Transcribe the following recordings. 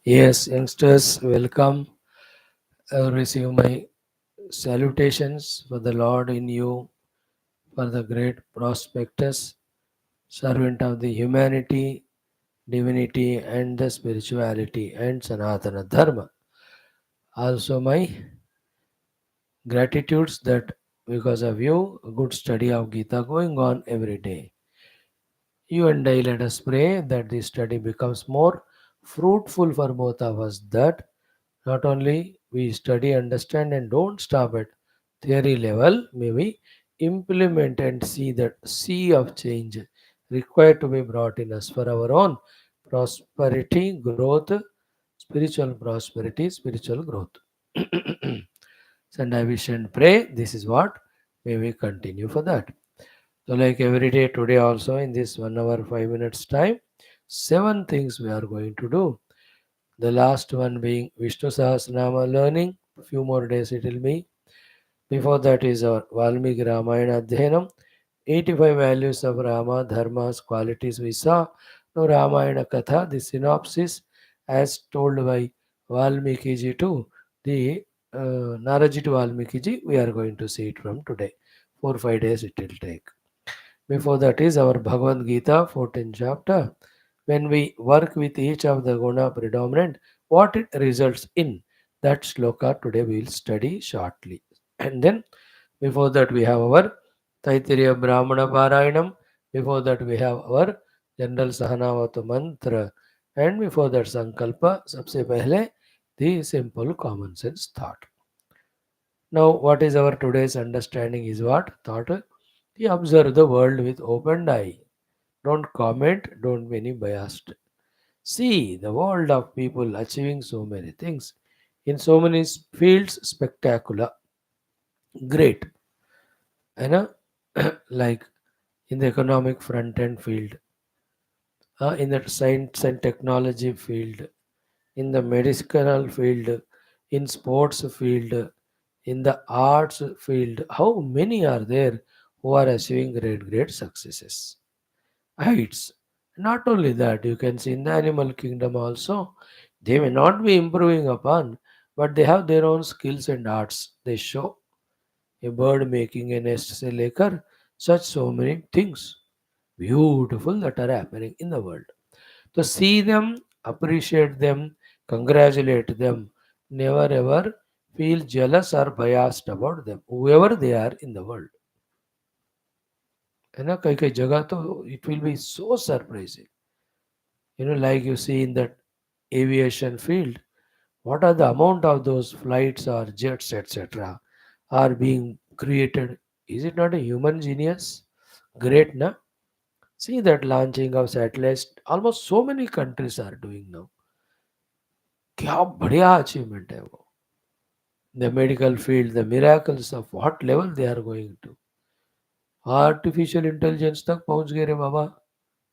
Yes, youngsters, welcome. Receive my salutations for the Lord in you, for the great prospectus, servant of the humanity, divinity, and the spirituality, and Sanatana Dharma. Also, my gratitudes that because of you, a good study of Gita going on every day. You and I let us pray that this study becomes more fruitful for both of us, that not only we study, understand, and don't stop at theory level, may we implement and see that sea of change required to be brought in us for our own prosperity, growth, spiritual growth. And I wish and pray this is what may we continue for that. So, like every day, today also in this 1 hour 5 minutes time, seven things we are going to do. The last one being Vishnu Sahasranama learning. Few more days it will be. Before that is our Valmiki Ramayana Adhyanam. 85 values of Rama, Dharma's qualities we saw. Now Ramayana Katha, the synopsis as told by Valmiki ji to the Naraji to Valmiki ji, we are going to see it from today. 4 5 days it will take. Before that is our Bhagavad Gita, 14th chapter. When we work with each of the guna predominant, what it results in, that sloka today we will study shortly. And then before that we have our Taittiriya Brahmana Parayanam. Before that we have our General Sahanavata Mantra. And before that Sankalpa, सबसे पहले the simple common sense thought. Now what is our today's understanding is what? Thought. We observe the world with open eye. Don't comment, don't be any biased. See the world of people achieving so many things in so many fields, spectacular, great. You know, like in the economic front end field, in the science and technology field, in the medicinal field, in sports field, in the arts field. How many are there who are achieving great successes? Heights. Not only that, you can see in the animal kingdom also, they may not be improving upon, but they have their own skills and arts. They show a bird making a nest से लेकर such so many things beautiful that are happening in the world. So see them, appreciate them, congratulate them. Never ever feel jealous or biased about them, whoever they are in the world. है ना कई कई जगह तो it will be so surprising. Like you see in that aviation field, what are the amount of those flights or jets, etc., are being created? Is it not a human genius? Great, na? See that launching of satellites, almost so many countries are doing now. क्या बढ़िया achievement है वो. The medical field, the miracles of what level they are going to. Artificial intelligence तक पहुंच गए रे बाबा.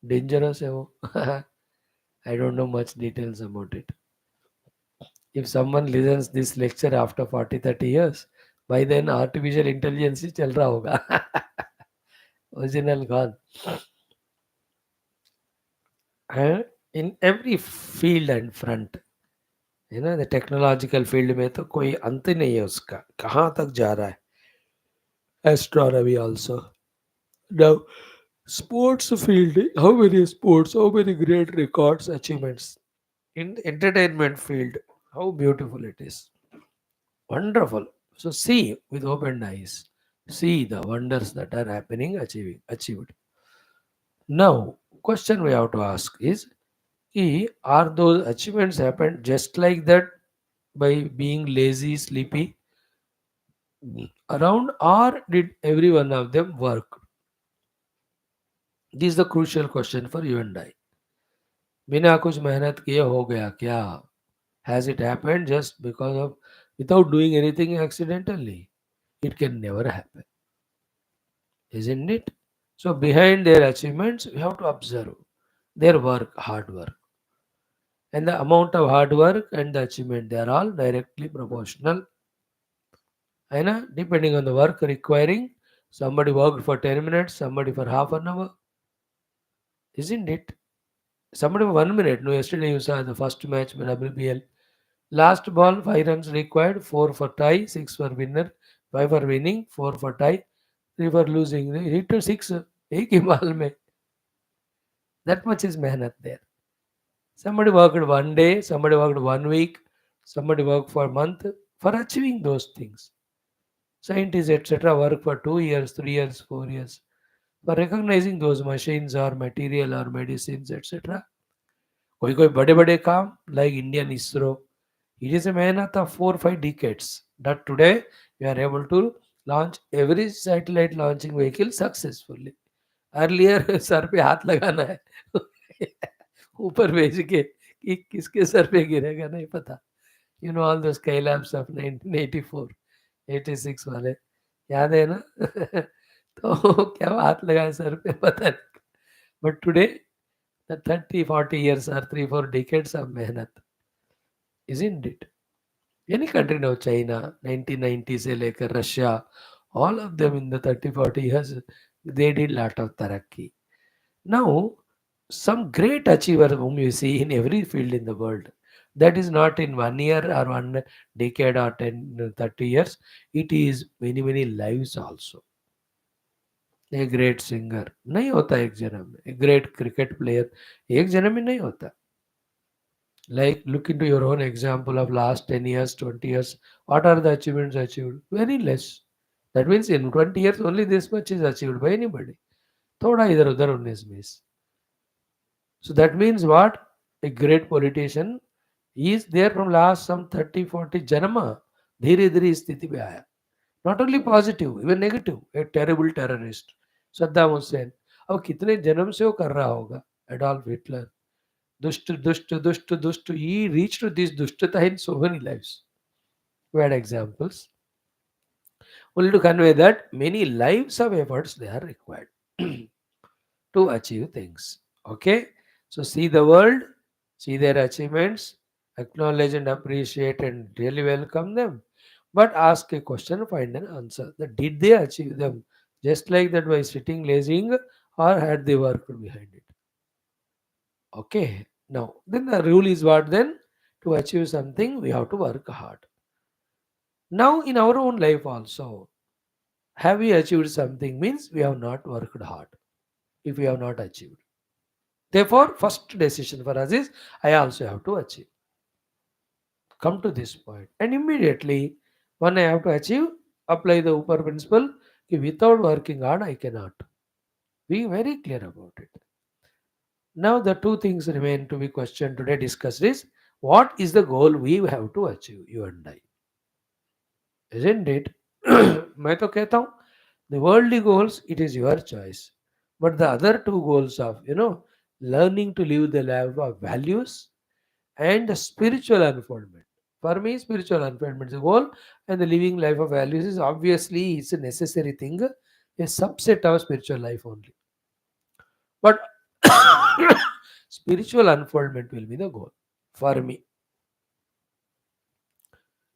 Dangerous है वो. I don't know much details about it. If someone listens this lecture after 40 30 years, by then artificial intelligence ही चल रहा होगा. Original gone. In every field and front, the technological field में तो कोई अंत नहीं है उसका, कहाँ तक जा रहा है. Astronomy also. Now, sports field, how many sports, how many great records, achievements. In the entertainment field, how beautiful it is. Wonderful. So see with open eyes. See the wonders that are happening, achieved. Now, question we have to ask is, are those achievements happened just like that by being lazy, sleepy around, or did every one of them work? This is the crucial question for you and I. बिना कुछ मेहनत किए हो गया क्या? Has it happened just because of without doing anything accidentally? It can never happen, isn't it? So behind their achievements, we have to observe their work, hard work, and the amount of hard work and the achievement. They are all directly proportional, and depending on the work requiring Somebody worked for 10 minutes, somebody for half an hour, isn't it? Somebody for 1 minute. No, yesterday you saw the first match with WBL. Last ball, 5 runs required, 4 for tie, 6 for winner, 5 for winning, 4 for tie, 3 for losing. He hit to 6. एक ही ball में. That much is mehnat there. Somebody worked 1 day, somebody worked 1 week, somebody worked for a month for achieving those things. Scientists, etc., work for 2 years, 3 years, 4 years for recognizing those machines or material or medicines, etc. कोई कोई बड़े बड़े काम like Indian ISRO, it is a मेहनत of 4 5 decades that today we are able to launch every satellite launching vehicle successfully. Earlier sir पे हाथ लगाना है ऊपर भेज के कि किसके सर पे गिरेगा नहीं पता. You know all those Skylabs of 1984 86 वाले याद है ना तो क्या हाथ लगाए सर पे पता नहीं. But today the 30 40 years or 3 4 decades of मेहनत, isn't it? Any country now, China, 1990 से लेकर Russia, all of them in the 30 40 years, they did lot of tarakki. Now, some great achiever whom you see in every field in the world, that is not in 1 year or 1 decade or 10 30 years, it is many many lives also. A great singer नहीं होता एक जन्म में, a great cricket player एक जन्म में नहीं होता. Like look into your own example of last 10 years, 20 years. What are the achievements achieved? Very less. That means in 20 years only this much is achieved by anybody. थोड़ा इधर उधर 19 20. So that means what? A great politician is there from last some 30 40 janma. धीरे धीरे इस स्थिति पे आया. Not only positive, even negative. A terrible terrorist. Saddam Hussain. अब कितने जन्म से वो कर रहा होगा? Adolf Hitler. दुष्ट दुष्ट दुष्ट दुष्ट. He reached to this dushtata in so many lives. We had examples. Only to convey that many lives of efforts they are required to achieve things. Okay? So see the world, see their achievements, acknowledge and appreciate and really welcome them. But ask a question, find an answer. That did they achieve them just like that by sitting lazing or had they worked behind it? Okay. Now, then the rule is what then? To achieve something, we have to work hard. Now, in our own life also, have we achieved something means we have not worked hard if we have not achieved. Therefore, first decision for us is I also have to achieve. Come to this point. And immediately, when I have to achieve, apply the Upper principle. कि without working hard, I cannot. Be very clear about it. Now, the two things remain to be questioned today, discussed is what is the goal we have to achieve, you and I. Isn't it? मैं तो कहता हूँ the worldly goals, it is your choice. But the other two goals of, learning to live the life of values and the spiritual unfoldment. For me, spiritual unfoldment is the goal, and the living life of values is obviously it's a necessary thing, a subset of spiritual life only. But spiritual unfoldment will be the goal for me.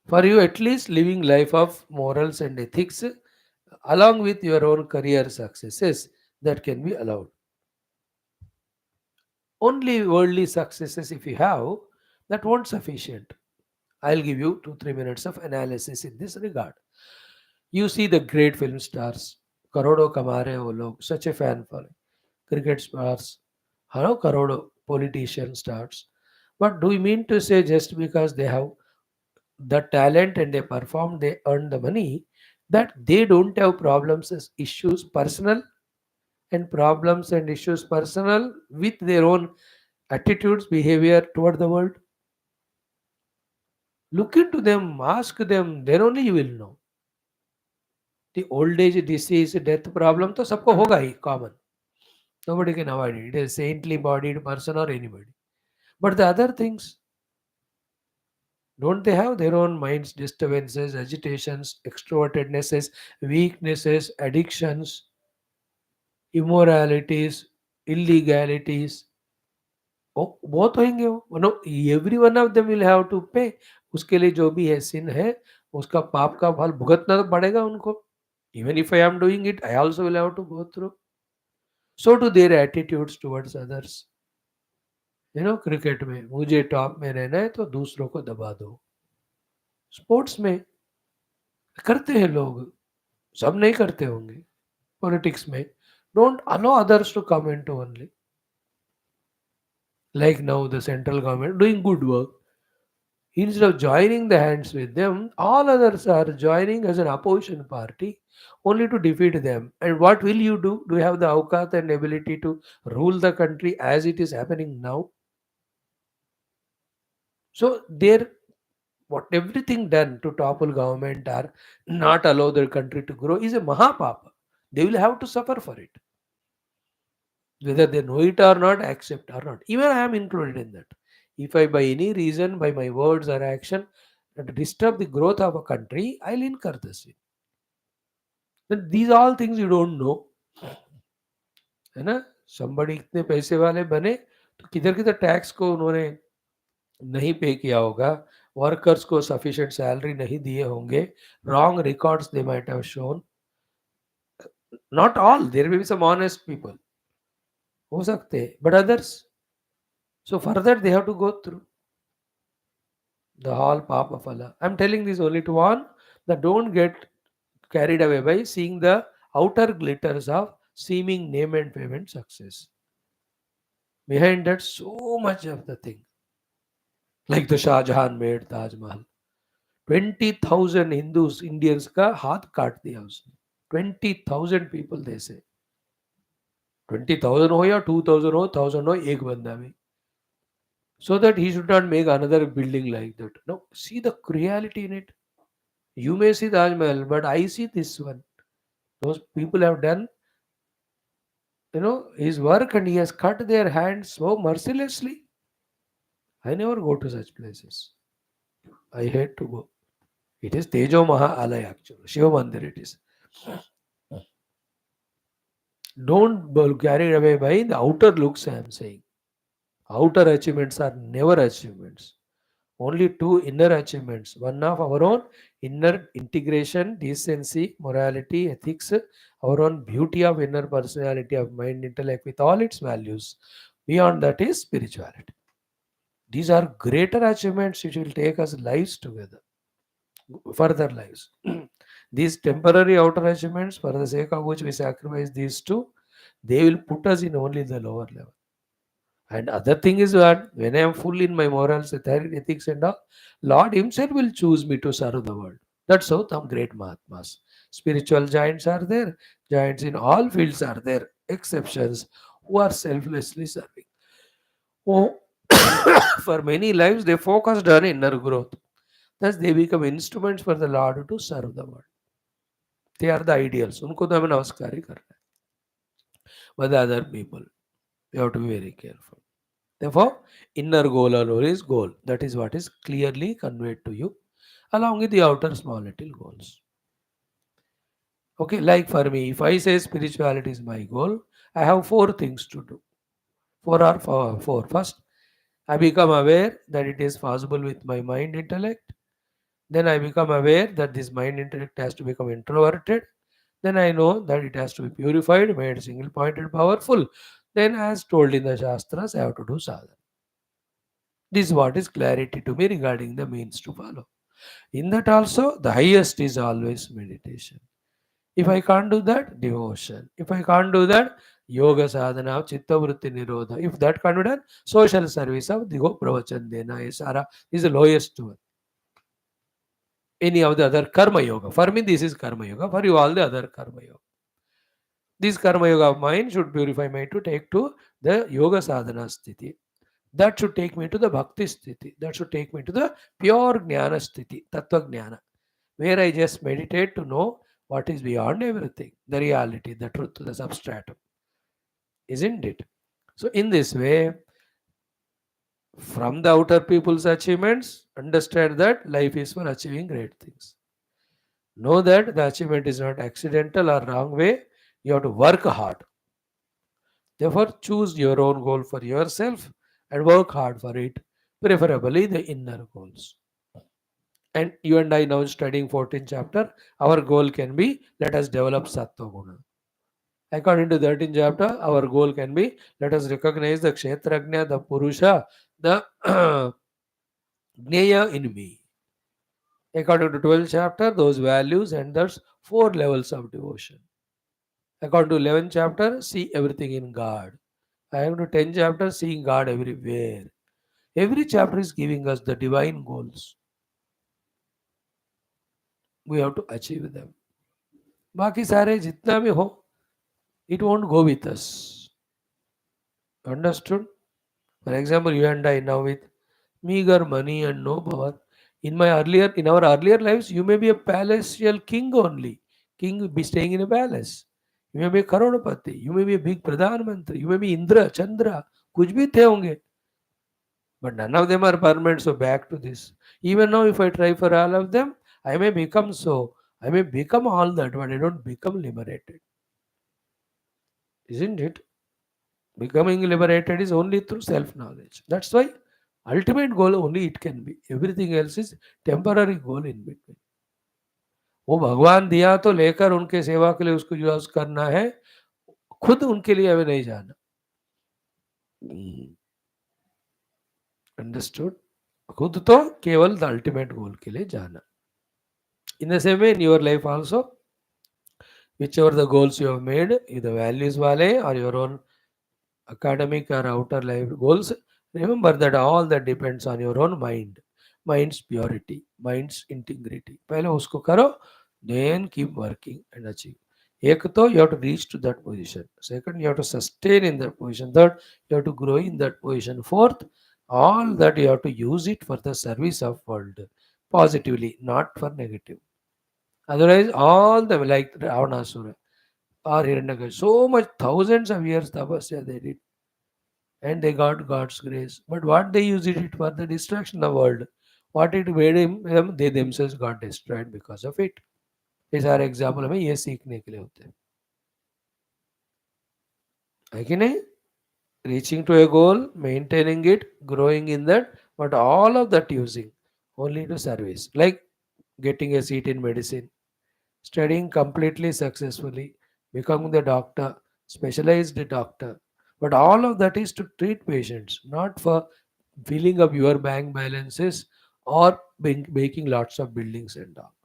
For you, at least living life of morals and ethics along with your own career successes that can be allowed. Only worldly successes if you have, that won't sufficient. I'll give you 2 3 minutes of analysis in this regard. You see the great film stars, करोड़ों कमा रहे हैं वो लोग, such a fan following. Cricket stars, hello करोड़ों politician stars. But do you mean to say just because they have the talent and they perform, they earn the money, that they don't have problems as issues personal and problems and issues personal with their own attitudes, behavior toward the world? Look into them, ask them, then only you will know. The old age disease, death problem, तो सबको होगा ही common. Nobody can avoid it. It is saintly bodied person or anybody. But the other things, don't they have their own minds, disturbances, agitations, extrovertednesses, weaknesses, addictions, immoralities, illegalities? Oh, बहुत होंगे वो. No, every one of them will have to pay. उसके लिए जो भी है sin है, उसका पाप का फल भुगतना तो पड़ेगा उनको. Even if I am doing it, I also will have to go through. So to their attitudes towards others. Cricket में मुझे टॉप में रहना है तो दूसरों को दबा दो. स्पोर्ट्स में करते हैं लोग, सब नहीं करते होंगे. पॉलिटिक्स में don't allow others to come into only. Like now the central government doing good work. Instead of joining the hands with them, all others are joining as an opposition party only to defeat them. And what will you do? Do you have the awkath and ability to rule the country as it is happening now? So there, what everything done to topple government or not allow their country to grow is a mahapapa. They will have to suffer for it. Whether they know it or not, accept or not. Even I am included in that. If I by any reason, by my words or action, disturb the growth of a country, I'll incur the sin. Then these all things you don't know. है ना. somebody इतने पैसे वाले बने तो किधर किधर tax को उन्होंने नहीं पे किया होगा. वर्कर्स को सफिशिएंट सैलरी नहीं दिए होंगे. Wrong records they might have shown. Not all, there will be some honest people हो सकते हैं, but others. So for that they have to go through the whole path of Allah. I'm telling this only to warn that don't get carried away by seeing the outer glitters of seeming name and fame and success. Behind that, so much of the thing. Like the Shah Jahan made Taj Mahal. 20,000 Hindus, Indians का हाथ काट दिया उसने. 20,000 people they say. 20,000 हो या 2,000 हो, 1,000 हो, एक बंदा भी. So that he should not make another building like that. No, see the cruelty in it. You may see Taj Mahal, but I see this one. Those people have done, his work and he has cut their hands so mercilessly. I never go to such places. I hate to go. It is Tejo Maha Alay actually. Shiva Mandir it is. Don't be carried away by the outer looks I am saying. Outer achievements are never achievements. Only two inner achievements. One of our own inner integration, decency, morality, ethics, our own beauty of inner personality of mind, intellect with all its values. Beyond that is spirituality. These are greater achievements which will take us lives together, further lives. These temporary outer achievements, for the sake of which we sacrifice these two, they will put us in only the lower level. And other thing is that when I am full in my morals, ethics and all, Lord Himself will choose me to serve the world. That's how some great Mahatmas. Spiritual giants are there. Giants in all fields are there. Exceptions who are selflessly serving. Oh, for many lives they focused on inner growth. Thus they become instruments for the Lord to serve the world. They are the ideals. उनको तो हमें नमस्कार ही करना है. But the other people, we have to be very careful. Therefore, inner goal alone is goal. That is what is clearly conveyed to you, along with the outer small little goals. Okay, like for me, if I say spirituality is my goal, I have four things to do. Four. First, I become aware that it is possible with my mind intellect. Then I become aware that this mind intellect has to become introverted. Then I know that it has to be purified, made single pointed, powerful. Then, as told in the Shastras, I have to do sadhana. This is what is clarity to me regarding the means to follow. In that also, the highest is always meditation. If I can't do that, devotion. If I can't do that, yoga sadhana of chitta vritti nirodha. If that can't be done, social service of digo pravachan dena. Sara is the lowest one. Any of the other karma yoga. For me, this is karma yoga. For you, all the other karma yoga. This karma yoga of mine should purify me to take to the yoga sadhana sthiti. That should take me to the bhakti sthiti. That should take me to the pure jnana sthiti, tattva jnana, where I just meditate to know what is beyond everything, the reality, the truth, the substratum. Isn't it? So in this way, from the outer people's achievements, understand that life is for achieving great things. Know that the achievement is not accidental or wrong way. You have to work hard. Therefore, choose your own goal for yourself and work hard for it, preferably the inner goals. And you and I now studying 14th chapter, our goal can be let us develop Sattva Guna. According to 13th chapter, our goal can be let us recognize the Kshetrajna, the Purusha, the Gneya in me. According to 12th chapter, those values and thus 4 levels of devotion. According to 11th chapter, see everything in God. According to 10th chapter, seeing God everywhere. Every chapter is giving us the divine goals. We have to achieve them. बाकी सारे जितना भी हो, it won't go with us. Understood? For example, you and I now with meager money and no power. In our earlier lives, you may be a palatial king only. King be staying in a palace. You may be a Karodapati. You may be a big Pradhan Mantri. You may be Indra, Chandra. कुछ भी थे होंगे. But none of them are permanent. So back to this. Even now, if I try for all of them, I may become so. I may become all that, but I don't become liberated. Isn't it? Becoming liberated is only through self-knowledge. That's why ultimate goal only it can be. Everything else is temporary goal in between. वो भगवान दिया तो लेकर उनके सेवा के लिए उसको यूज करना है, खुद उनके लिए हमें नहीं जाना. अंडरस्टूड? खुद तो केवल द अल्टीमेट गोल के लिए जाना. In the same way in your life also, whichever the goals you have made, either values wale or your own academic or outer life goals, remember that all that depends on your own mind. Mind's purity, mind's integrity. पहले उसको करो, then keep working and achieve. एक तो you have to reach to that position. Second, you have to sustain in that position. Third, you have to grow in that position. Fourth, all that you have to use it for the service of world positively, not for negative. Otherwise, all the like Ravanasura or Hiranyakashipu, so much thousands of years tapasya they did, and they got God's grace. But what they used it for the destruction of the world. What it made them, they themselves got destroyed because of it. ये सारे example हमें ये सीखने के लिए होते हैं, है कि नहीं? Reaching to a goal, maintaining it, growing in that, but all of that using only to service, like getting a seat in medicine, studying completely successfully, becoming the doctor, specialized doctor. But all of that is to treat patients, not for filling up your bank balances or making lots of buildings and all.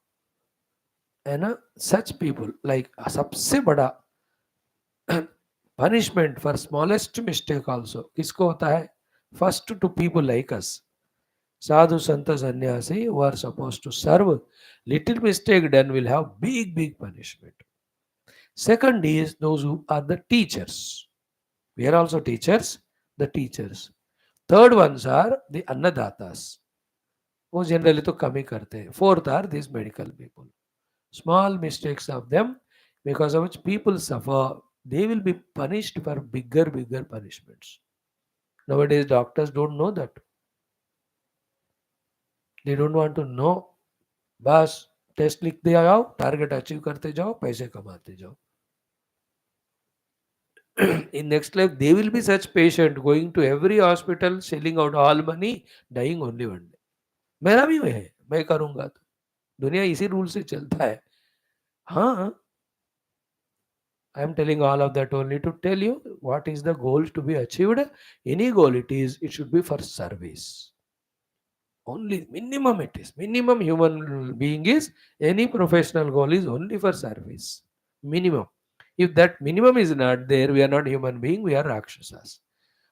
है ना? Such people like सबसे बड़ा punishment for smallest mistake also किसको होता है? First to people like us. Sadhu Santa Sannyasi who are supposed to serve, little mistake done will have big punishment. Second is those who are the teachers. We are also teachers, the teachers. Third ones are the annadatas. वो generally तो कम ही करते हैं. Fourth are these medical people. Small mistakes of them, because of which people suffer, they will be punished for bigger punishments. Nowadays doctors don't know that. They don't want to know. बस test लिखते जाओ, target achieve करते जाओ, पैसे कमाते जाओ. In next life they will be such patient going to every hospital selling out all money, dying only one day. मेरा भी है, मैं करूंगा तो. दुनिया इसी रूल से चलता है. हाँ, I am telling all of that only to tell you what is the goal to be achieved. Any goal it should be for service. Only minimum it is. Minimum human being is, any professional goal is only for service. Minimum. If that minimum is not there, we are not human being, we are Rakshasas.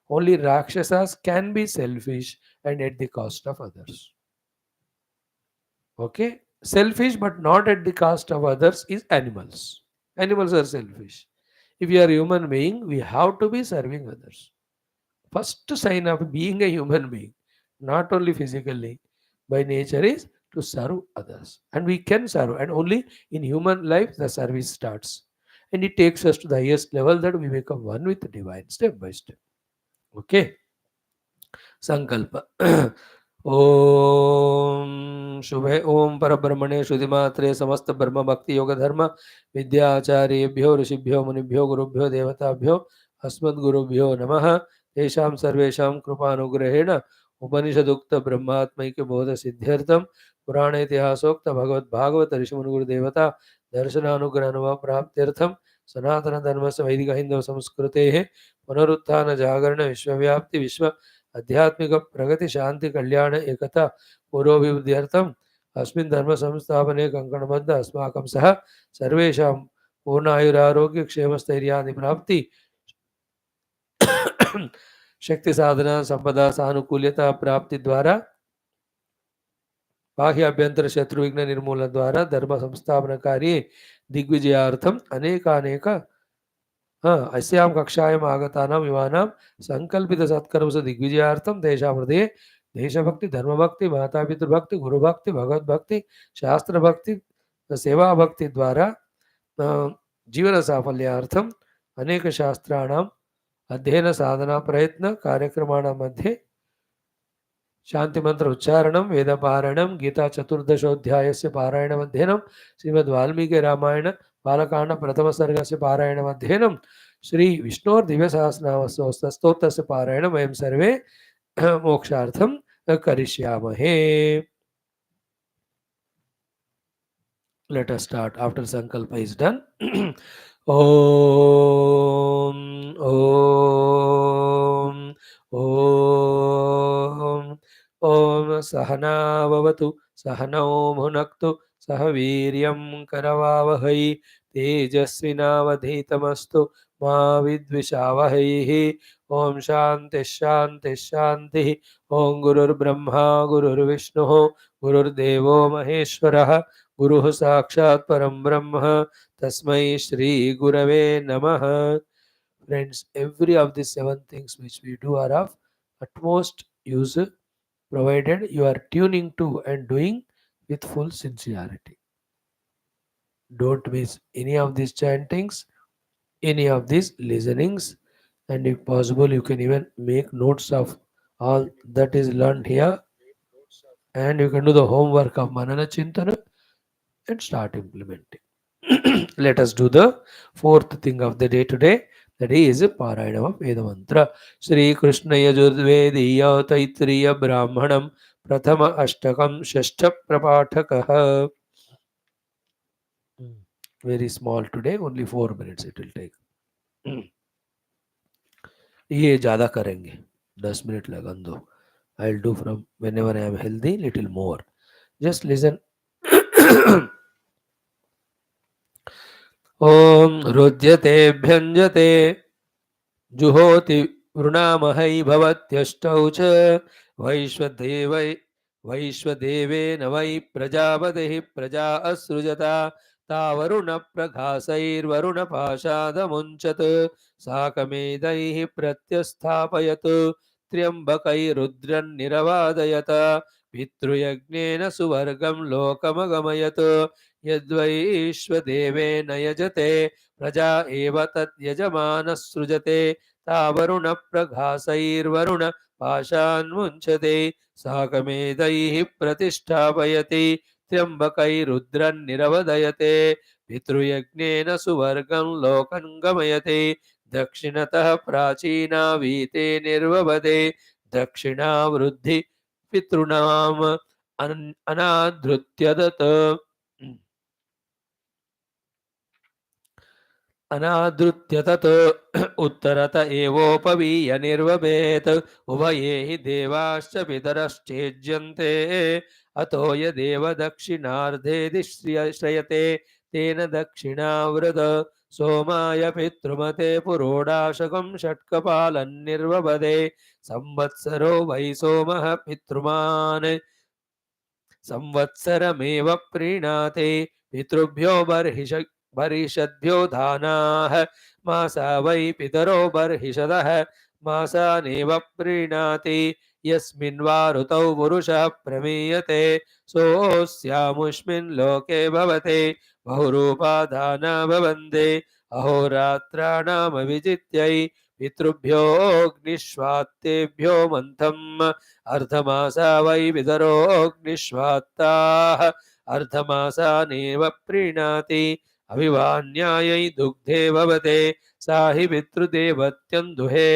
Only Rakshasas can be selfish and at the cost of others. Okay? Selfish but not at the cost of others is animals. Animals are selfish. If you are a human being, we have to be serving others. First sign of being a human being, not only physically, by nature is to serve others. And we can serve. And only in human life the service starts. And it takes us to the highest level that we become one with the divine step by step. Okay? Sankalpa. ओम शुभे ओम परब्रह्मणे श्रुतिमात्रे समस्त ब्रह्म भक्ति योग धर्म विद्याचार्येभ्यो ऋषिभ्यो मुनिभ्यो गुरुभ्यो देवताभ्यो अस्मद्गुरुभ्यो नमः. तेषां सर्वेषां कृपानुग्रहेण उपनिषदुक्त ब्रह्मात्मैक्य बोध सिद्ध्यर्थम पुराण इतिहासोक्त भगवत भागवत ऋषिमुनि गुरुदेवता दर्शनानुग्रह अनुभव प्राप्त्यर्थम सनातन धर्म से वैदिक हिंदू संस्कृते पुनरुत्थान जागरण विश्वव्याप्ति विश्व आध्यात्मिक प्रगति शांति कल्याण एकता पूर्वभिवृद्ध्यर्थम अस्मिन् धर्म संस्थापने कंकणबद्ध अस्माकं सह सर्वेषां पूर्णायुरारोग्य क्षेमस्थैर्यादि प्राप्ति शक्ति साधना संपदा सानुकूल्यता प्राप्ति द्वारा बाह्य अभ्यंतर शत्रु विघ्न निर्मूलन द्वारा धर्म संस्थापन कार्ये दिग्विजयार्थम अनेकानेक अस्यां कक्षायाम् आगतानां युवानां संकल्पित सत्कर्मसु दिग्विजयार्थं तेषां हृदये देशभक्ति धर्मभक्ति मातापितृभक्ति गुरुभक्ति भगवद्भक्ति शास्त्रभक्ति सेवा भक्ति द्वारा जीवन साफल्यार्थम अनेक शास्त्राणाम् अध्ययन साधना प्रयत्न कार्यक्रमाणां मध्ये शांति मंत्र उच्चारणं वेद पारायणं गीता चतुर्दशोध्यायस्य पारायणम् अध्ययनं श्रीमद् वाल्मीकि रामायण बालकांड प्रथम सर्गस्य पारायणम् अध्ययनं श्री विष्णोर् दिव्य सहस्रनाम स्तोत्रस्य पारायणं वयं सर्वे मोक्षार्थं करिष्यामहे. Let us start after sankalpa is done. Om Om Om Om Sahana Vavatu Sahanau Bhunaktu Sahaviryam Karavavahai Tejasvinavadhitamastu Ma Vidvishavahai. Om Shanti Shanti Shanti. Om Gurur Brahma Gurur Vishnu Gurur Devo Maheshwarah गुरुः साक्षात् परं ब्रह्म तस्मै श्री गुरवे नमः. Friends, every of these 7 things which we do are of utmost use provided you are tuning to and doing with full sincerity. Don't miss any of these chantings, any of these listenings, and if possible you can even make notes of all that is learned here, and you can do the homework of Manana Chintana and start implementing. Let us do the fourth thing of the day today, that is Parayana of Veda Mantra. Sri Krishna Yajurvediya Taittiriya Brahmanam Prathama Ashtakam Shashta Prapathakah. Very small today, only 4 minutes it will take. ये ज़्यादा करेंगे, 10 minute लगन दो. I'll do from whenever I am healthy, little more. Just listen. ओम रुद्यते भ्यंजते जुहोति वृणामहै भवत्यष्टौ च वैश्वदेवै वैश्वदेवेन वै प्रजापतिः प्रजा असृजता तावरुण प्रघासैर्वरुणपाशादमुञ्चत् साकमेदैः प्रत्यस्थापयत् त्र्यम्बकैरुद्रन्निरवादयत पितृयज्ञेन सुवर्गं लोकमगमयत् यद्वैश्वदेवेन यजते प्रजा एव तद्यजमानः सृजते तावरुण प्रघासैर्वरुण पाशान्मुञ्चते साकमेदैः प्रतिष्ठापयति त्र्यम्बकैरुद्रन्निरवदयते पितृयज्ञेन सुवर्गं लोकं गमयते दक्षिणतः प्राचीना वीते निर्ववदे दक्षिणावृद्धि पितॄणाम् अनादृत्यदत् अनादृत्यतत् उत्तरत एवोपवीय निर्वपेत् उभये हि देवाश्च पितरश्चेज्यन्ते अतो यदेव दक्षिणार्धे श्रयते तेन दक्षिणावृत सोमाय पितृमते पुरोडाशकं षट्कपालन्निर्वपदे संवत्सरो वै सोमः पितृमान् संवत्सरमेव प्रीणाते पितृभ्यो बर्हिषद्भ्यो दानाः मासा वै पितरो बर्हिषदः मासानेव प्रीणाति यस्मिन् वा ऋतौ पुरुषः प्रमीयते सोऽस्यामुष्मिन् लोके भवते बहुरूपा दाना भवन्ते अहोरात्राणामविजित्यै पितृभ्योऽग्निष्वात्तेभ्यो मन्थम् अर्धमासा वै पितरोऽग्निष्वात्ताः अर्धमासानेव प्रीणाति अभिवान्यायै दुग्धे भवते सा हि पितृदेवत्यन्दुहे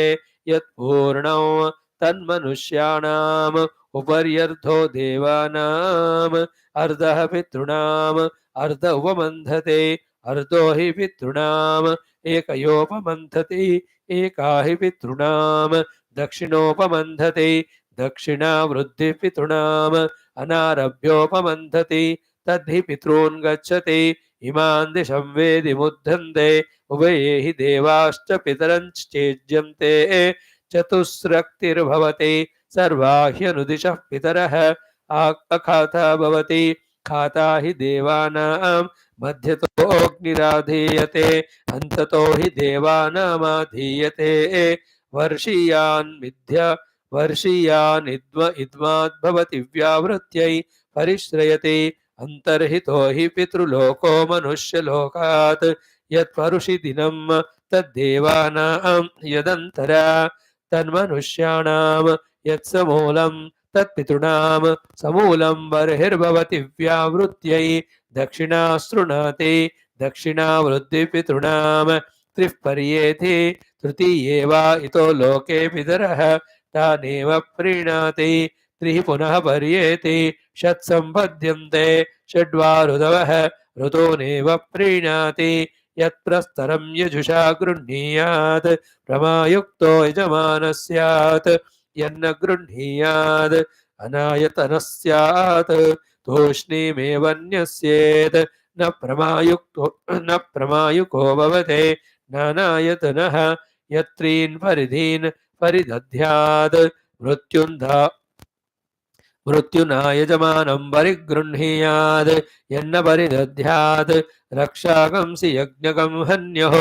यत्पूर्णौ तन्मनुष्याणाम् उपर्यर्धो देवानाम् अर्धः पितॄणाम् अर्ध उपमन्थते अर्धो हि पितॄणाम् एकयोपमन्थते एका हि पितॄणाम् दक्षिणोपमन्थते दक्षिणा वृद्धिः पितॄणाम् अनारभ्योपमन्थति तद्धि पितॄन् गच्छति इमान् दिशं वेदि मुद्धन्ते उभये हि देवाश्च पितरञ्चेज्यन्ते चतुस्रक्तिर्भवति सर्वा ह्यनुदिशः पितरः अखाता भवति खाता हि देवानां मध्यतोऽग्निराधीयते अन्ततो हि देवानामाधीयते वर्षीयान् मिथ्य वर्षीयान् इद्माद्भवति व्यावृत्यै परिश्रयति अंतर्हितो हि पितृलोको मनुष्यलोकात् यत्परुषि दिनं तद्देवानां यदन्तरा तन्मनुष्याणां यत्समूलं तत्पितॄणां समूलं बर्हिर्भवति व्यावृत्यै दक्षिणा शृणोति दक्षिणा वृद्धि पितॄणां त्रिः पर्येति तृतीये वा इतो लोके पितरः तानेव प्रीणाति त्रिः पुनः पर्येति षट्सम्पद्यन्ते षड्वा ऋतवः ऋतूनेव प्रीणाति यत्प्रस्तरं यजुषा गृह्णीयात् प्रमायुक्तो यजमानः स्यात् यन्न गृह्णीयात् अनायतनः स्यात् तूष्णीमेव न्यस्येत् न प्रमायुको भवते नानायतनः यत्रीन् परिधीन् परिदध्यात् मृत्युना यजमानं परिगृह्णीयात् यन्न परिदध्यात् रक्षाकंसि यज्ञकं हन्युः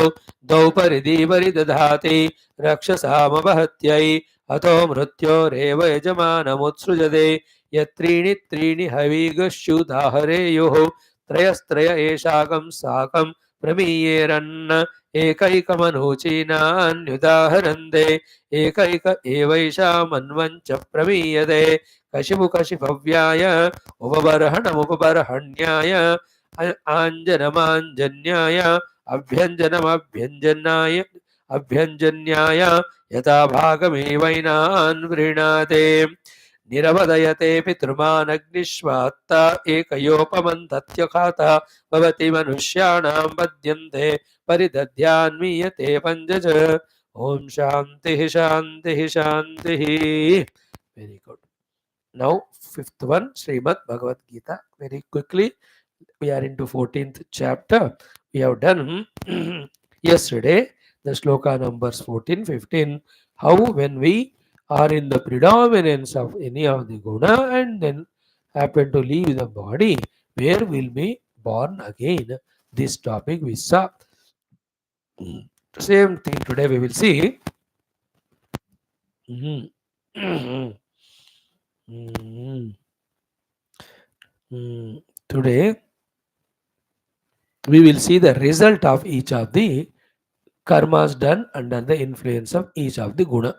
द्वौ परिधि परिदधाति रक्षसामपहत्यै अतो मृत्योरेव यजमानमुत्सृजते यत्रीणि त्रीणि हवीगस्युदाहरेयुः त्रयस्त्रय एषाकं साकं प्रमीयेरन्न एकैकमनूचीनान्युदाहरन्ते एकैक एवैषामन्वञ्च प्रमीयते कशिमुकशिभव्याय उपबर्हणमुपबर्हण्याय आञ्जनमाञ्जन्याय अभ्यञ्जन्याय यथा भागमेवैनान् व्रीणाते निरवदयते पितृमानग्निष्वात्ता एकयोपमन्तत्यखाता भवति मनुष्याणां पद्यन्ते परिदध्यान्मीयते पञ्चज ओम शांति शांति शांति very good now fifth one Srimad Bhagavad Gita very quickly we are into 14th chapter we have done yesterday the shloka numbers 14 15 how when we are in the predominance of any of the guna and then happen to leave the body where will be born again this topic we saw same thing today we will see today we will see the result of each of the karmas done under the influence of each of the guna.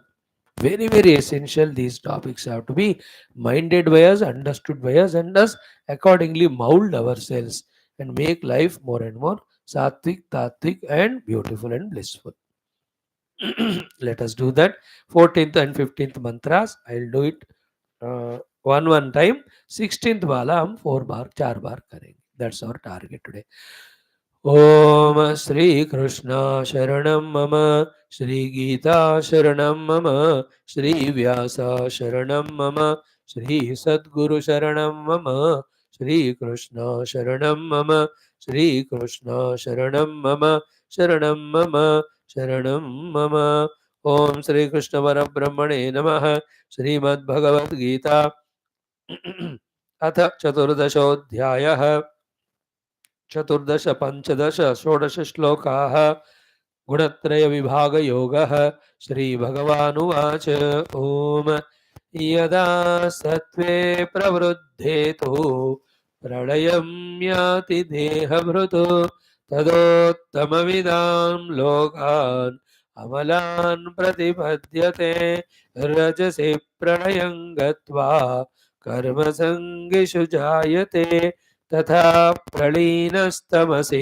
Very, very essential. These topics have to be minded by us, understood by us, and us accordingly mold ourselves and make life more and more sattvic, tattvic, and beautiful and blissful. Let us do that. 14th and 15th mantras. I'll do it one time. 16th वाला हम 4 बार करेंगे. That's our target today. ओम श्री कृष्ण शरणं मम श्री गीता शरणं मम श्री व्यास शरणं मम श्री सद्गुरु शरणं मम श्री कृष्ण शरणं मम श्री कृष्ण शरणं मम शरणं मम शरणं मम ओम श्री कृष्ण परब्रह्मणे नमः श्रीमद्भगवद गीता अथ चतुर्दशोऽध्यायः चतुर्दश पंचदश षोडश श्लोकाः गुणत्रय विभाग योगः श्री भगवानुवाच ओम यदा सत्त्वे प्रवृद्धे तु प्रलयं याति देहभृतो तदोत्तमविदां लोकान् अमलान् प्रतिपद्यते रजसि प्रलयं गत्वा कर्मसङ्गिषु जायते तथा प्रलीनस्तमसि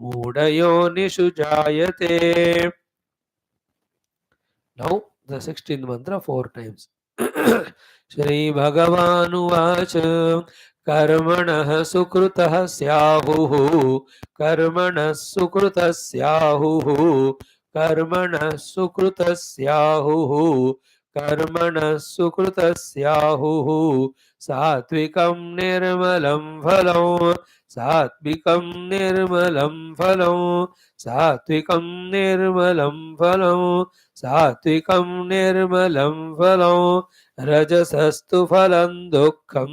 मूढयोनिषु जायते. Now the 16th mantra 4 times. Shri Bhagavanuvach Karmanah Sukritah Syahuhu Karmanah Sukritah Syahuhu Karmanah Sukritah Syahuhu Karmanah Sukritah Syahuhu Satvikam Nirmalam Phalam Satvikam Nirmalam Phalam Satvikam Nirmalam Phalam Satvikam Nirmalam Phalam Rajasastu Phalam Dukkham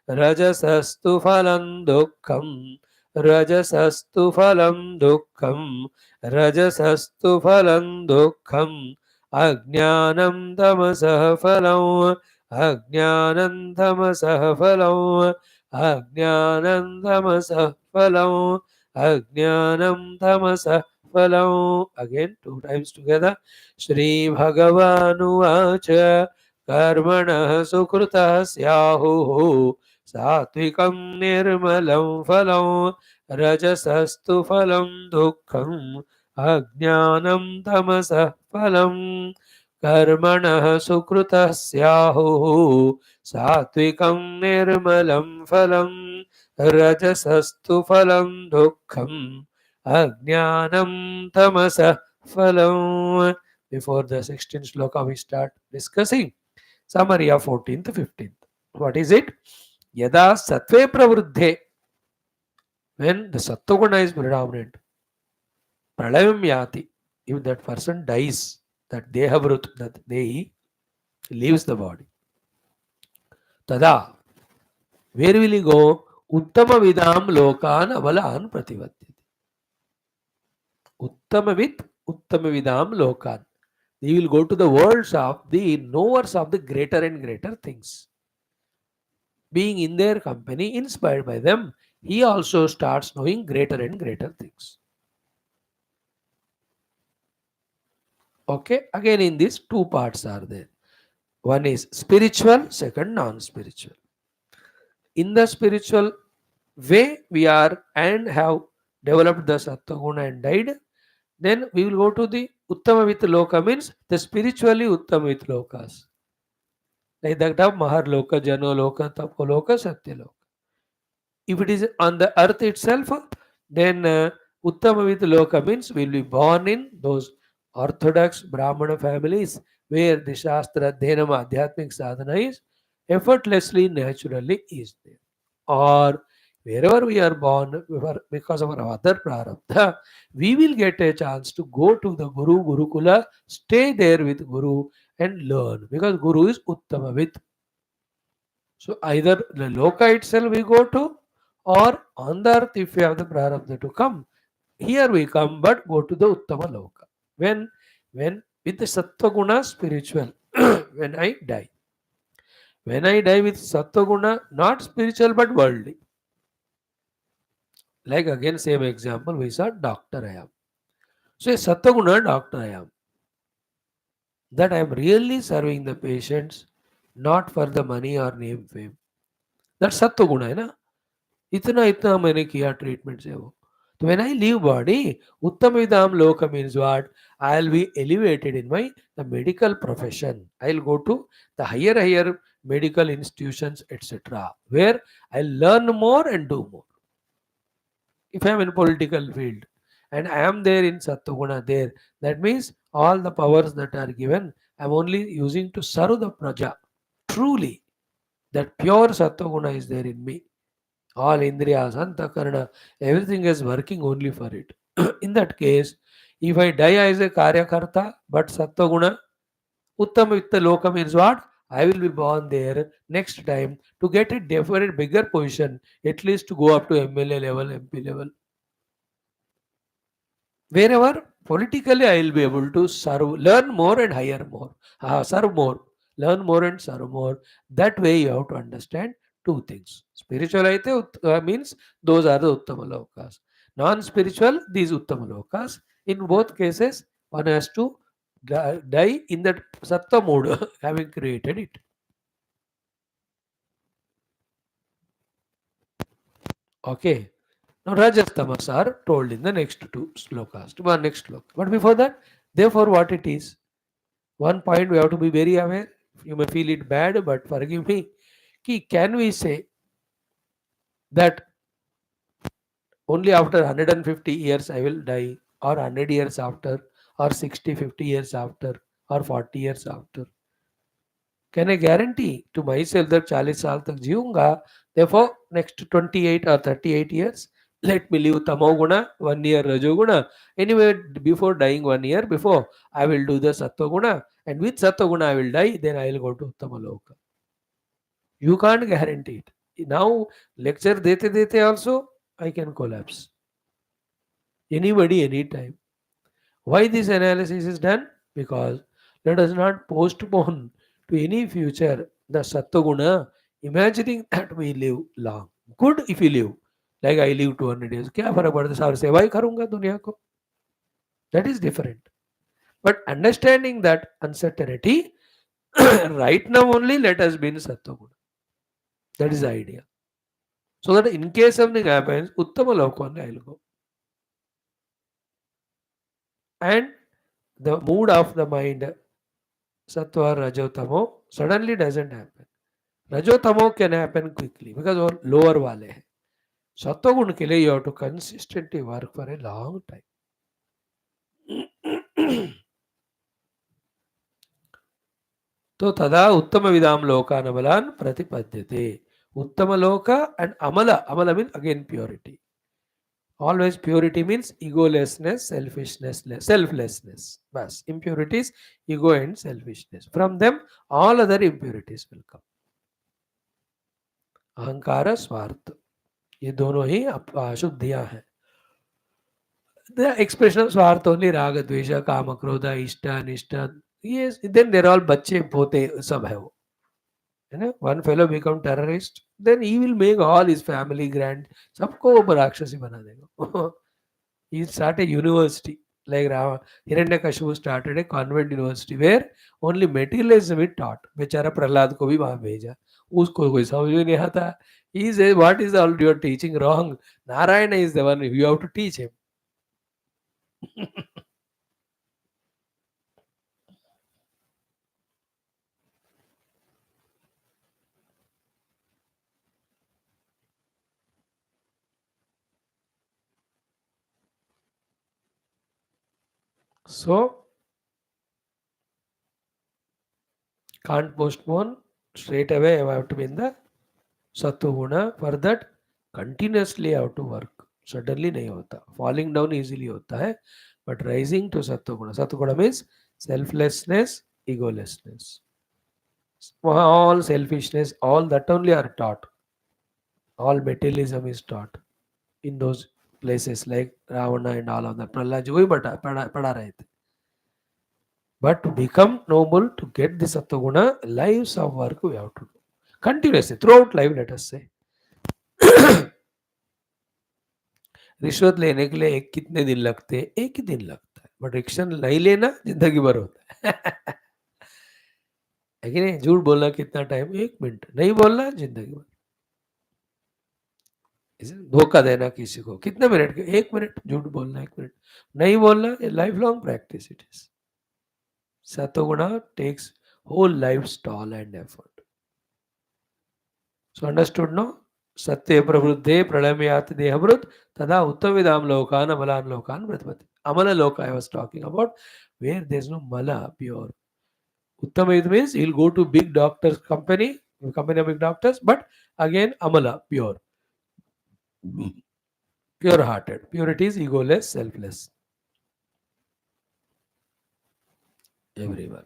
Rajasastu Phalam Dukkham Rajasastu Phalam Dukkham Rajasastu Phalam Dukkham Ajnanam Tamasah Phalam Ajnanam Tamasah Phalam Ajnanam Tamasah Phalam Ajnanam Tamasah Phalam. Again, 2 times together. Shri Bhagavanuvacha Karmanah Sukrita Syahu Satvikam Nirmalam Phalam Rajasastu Phalam Dukkham Ajnanam Tamasah Phalam Karmanah Sukrita Syahu Satvikam Nirmalam Phalam Rajasastu Phalam Dukkham Ajnanam Tamasa Phalam. Before the 16th sloka, we start discussing summary of 14th, 15th. What is it? Yada Sattve Pravruddhe. When the Sattva is predominant, Pralayam Yati. If that person dies, that Dehavrut, that Dehi leaves the body. Tada. Where will he go? Uttama Vidam Lokan Avalan Prativatyati. Uttamavid, Uttamavidam Lokan. They will go to the worlds of the knowers of the greater and greater things. Being in their company, inspired by them, he also starts knowing greater and greater things. Okay, again in this, two parts are there. One is spiritual, second non-spiritual. In the spiritual way we are and have developed the Sattva Guna and died, then we will go to the Uttamavit Loka, means the spiritually Uttamavit Lokas. Like that of Maharloka, Janoloka, Tapoloka, Satyaloka. If it is on the earth itself, then Uttamavit Loka means we will be born in those orthodox Brahmana families where the Shastra, Dhenama, Adhyatmic sadhana is effortlessly, naturally is there. Or wherever we are born, because of our other prarabdha, we will get a chance to go to the Guru, Gurukula, stay there with Guru and learn, because Guru is Uttamavit. So either the Loka itself we go to, or on the earth if we have the prarabdha to come, here we come, but go to the Uttama Loka. When with the Sattva Guna spiritual, when I die. When I die with Sattva Guna, not spiritual but worldly. Like again, same example, we saw doctor I am. So a Sattva Guna doctor I am. That I am really serving the patients, not for the money or name fame. That's Sattva Guna है ना. इतना इतना मैंने किया treatment से वो. So when I leave body, Uttamavidam Loka means what? I'll be elevated in my the medical profession. I'll go to the higher medical institutions, etc., where I'll learn more and do more. If I am in political field and I am there in Sattva there, that means all the powers that are given, I'm only using to serve the praja. Truly, that pure Sattva is there in me. All Indriyas, Antakarana, everything is working only for it. In that case, if I die as a Karyakarta, but Sattva Uttama Vitta Loka means what? I will be born there next time to get a different, bigger position, at least to go up to MLA level, MP level. Wherever politically I will be able to serve, learn more and hire more, serve more, learn more and serve more. That way you have to understand two things. Spiritual aithe means those are the uttama lokas. Non-spiritual, these uttama lokas. In both cases, one has to die in that sattva mode, having created it. Okay. Now rajas tamas are told in the next two slokas, next sloka. But before that, therefore what it is? One point we have to be very aware. You may feel it bad, but forgive me. Can we say that only after 150 years I will die, or 100 years after, or 60, 50 years after, or 40 years after? Can I guarantee to myself that 40 साल तक जीऊंगा? Therefore, next 28 or 38 years, let me live tamoguna, 1 year rajoguna. Anyway, before dying 1 year before, I will do the sattoguna, and with sattoguna I will die. Then I will go to Uttama. You can't guarantee it. Now, lecture dete dete also, I can collapse. Anybody, anytime. Why this analysis is done? Because let us not postpone to any future the Sattva-guna, imagining that we live long. Good if you live. Like I live 200 years. क्या फर्क पड़ता है? सारी सेवा ही करूंगा दुनिया को. That is different. But understanding that uncertainty, right now only let us be in Sattva-guna. That is the idea. So that in case something happens, Uttama Lokana I will go. And the mood of the mind, Sattva, Rajotamo, suddenly doesn't happen. Rajotamo can happen quickly because वो lower वाले हैं. सत्वगुण के लिए you have to consistently work for a long time. तो तदा उत्तम विदाम लोकान अमलान प्रतिपद्यते. Uttama loka and amala. Amala means again purity. Always purity means egolessness, selfishness, selflessness. Bas. Impurities, ego and selfishness. From them, all other impurities will come. अहंकार स्वार्थ, ये दोनों ही अशुद्धियां हैं. The expression of स्वार्थ only राग द्वेष काम क्रोध इष्ट अनिष्ट, ये then they're all बच्चे पोते सब है वो. One fellow become terrorist, then he will make all his family grand, सबको वो राक्षसी बना देगा. He started a university like Hiranyakashipu started a convent university where only materialism is taught. बेचारा प्रहलाद को भी वहां भेजा, उसको कोई समझ में नहीं आता. He says, what is all you are teaching wrong? Narayana is the one you have to teach him. So can't postpone, straight away I have to be in the Sattva Guna. For that continuously I have to work. Suddenly नहीं होता. Falling down easily होता है, but rising to Sattva Guna. Sattva Guna means selflessness, egolessness. All selfishness, all that only are taught. All materialism is taught in those places like Ravana and all of that. Prahlad ji वही पढ़ा रहे थे. But to become noble, to get this Sattva-guna, lives of work we have to do. Continuously, throughout life, let us say. रिश्वत लेने के लिए एक कितने दिन लगते हैं? एक ही दिन लगता है. बट रिक्शन नहीं लेना जिंदगी भर होता है कि नहीं? झूठ बोलना कितना टाइम? 1 मिनट. नहीं बोलना जिंदगी भर. धोखा देना किसी को कितने मिनट के? 1 मिनट. झूठ बोलना 1 मिनट. नहीं बोलना, life long practice it is. Sattva-guna takes whole life's toll and effort. So understood, no? Satya pravruddhe pralamyat dehavrut tada uttavidam lokan amalan lokan pratipati. Amala loka I was talking about, where there is no mala, pure. Uttama means he'll go to big doctors company of big doctors, but again amala, pure. Pure hearted. Purity is egoless, selfless. Everyone.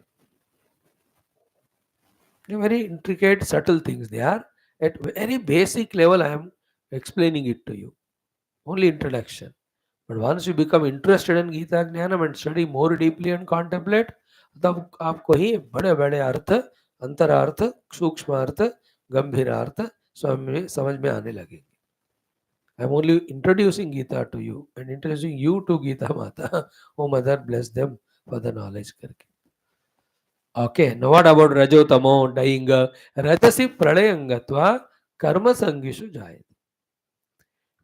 Very intricate, subtle things they are. At very basic level, I am explaining it to you. Only introduction. But once you become interested in Gita Jnanam and study more deeply and contemplate, तब आपको ही बड़े बड़े अर्थ, अंतरार्थ, सूक्ष्म अर्थ, गंभीर अर्थ समझ में आने लगेंगे. I am only introducing Gita to you and introducing you to Gita Mata. Oh Mother, bless them for the knowledge. करके. Okay, now what about Rajotamo dying? Rajasi pralayangatva karma sangishu jayate.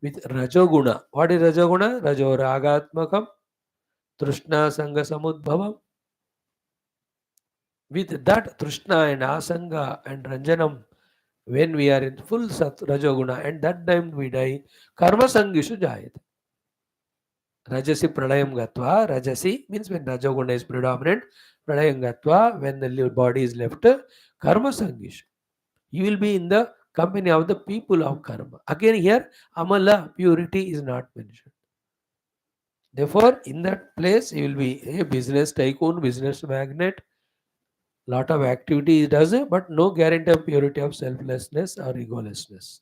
With Rajoguna. What is Rajoguna? Rajo ragatmakam, Trishna sanga samudbhavam. With that Trishna and Asanga and Ranjanam, when we are in full Rajoguna, and that time we die, Karma Sangishu Jayate. Rajasi Pralayam Gatva, Rajasi means when Rajoguna is predominant, Pralayam Gatva, when the body is left, Karma Sangishu. You will be in the company of the people of karma. Again, here amala, purity is not mentioned. Therefore, in that place, you will be a business tycoon, business magnate, lot of activity he does, but no guarantee of purity of selflessness or egolessness.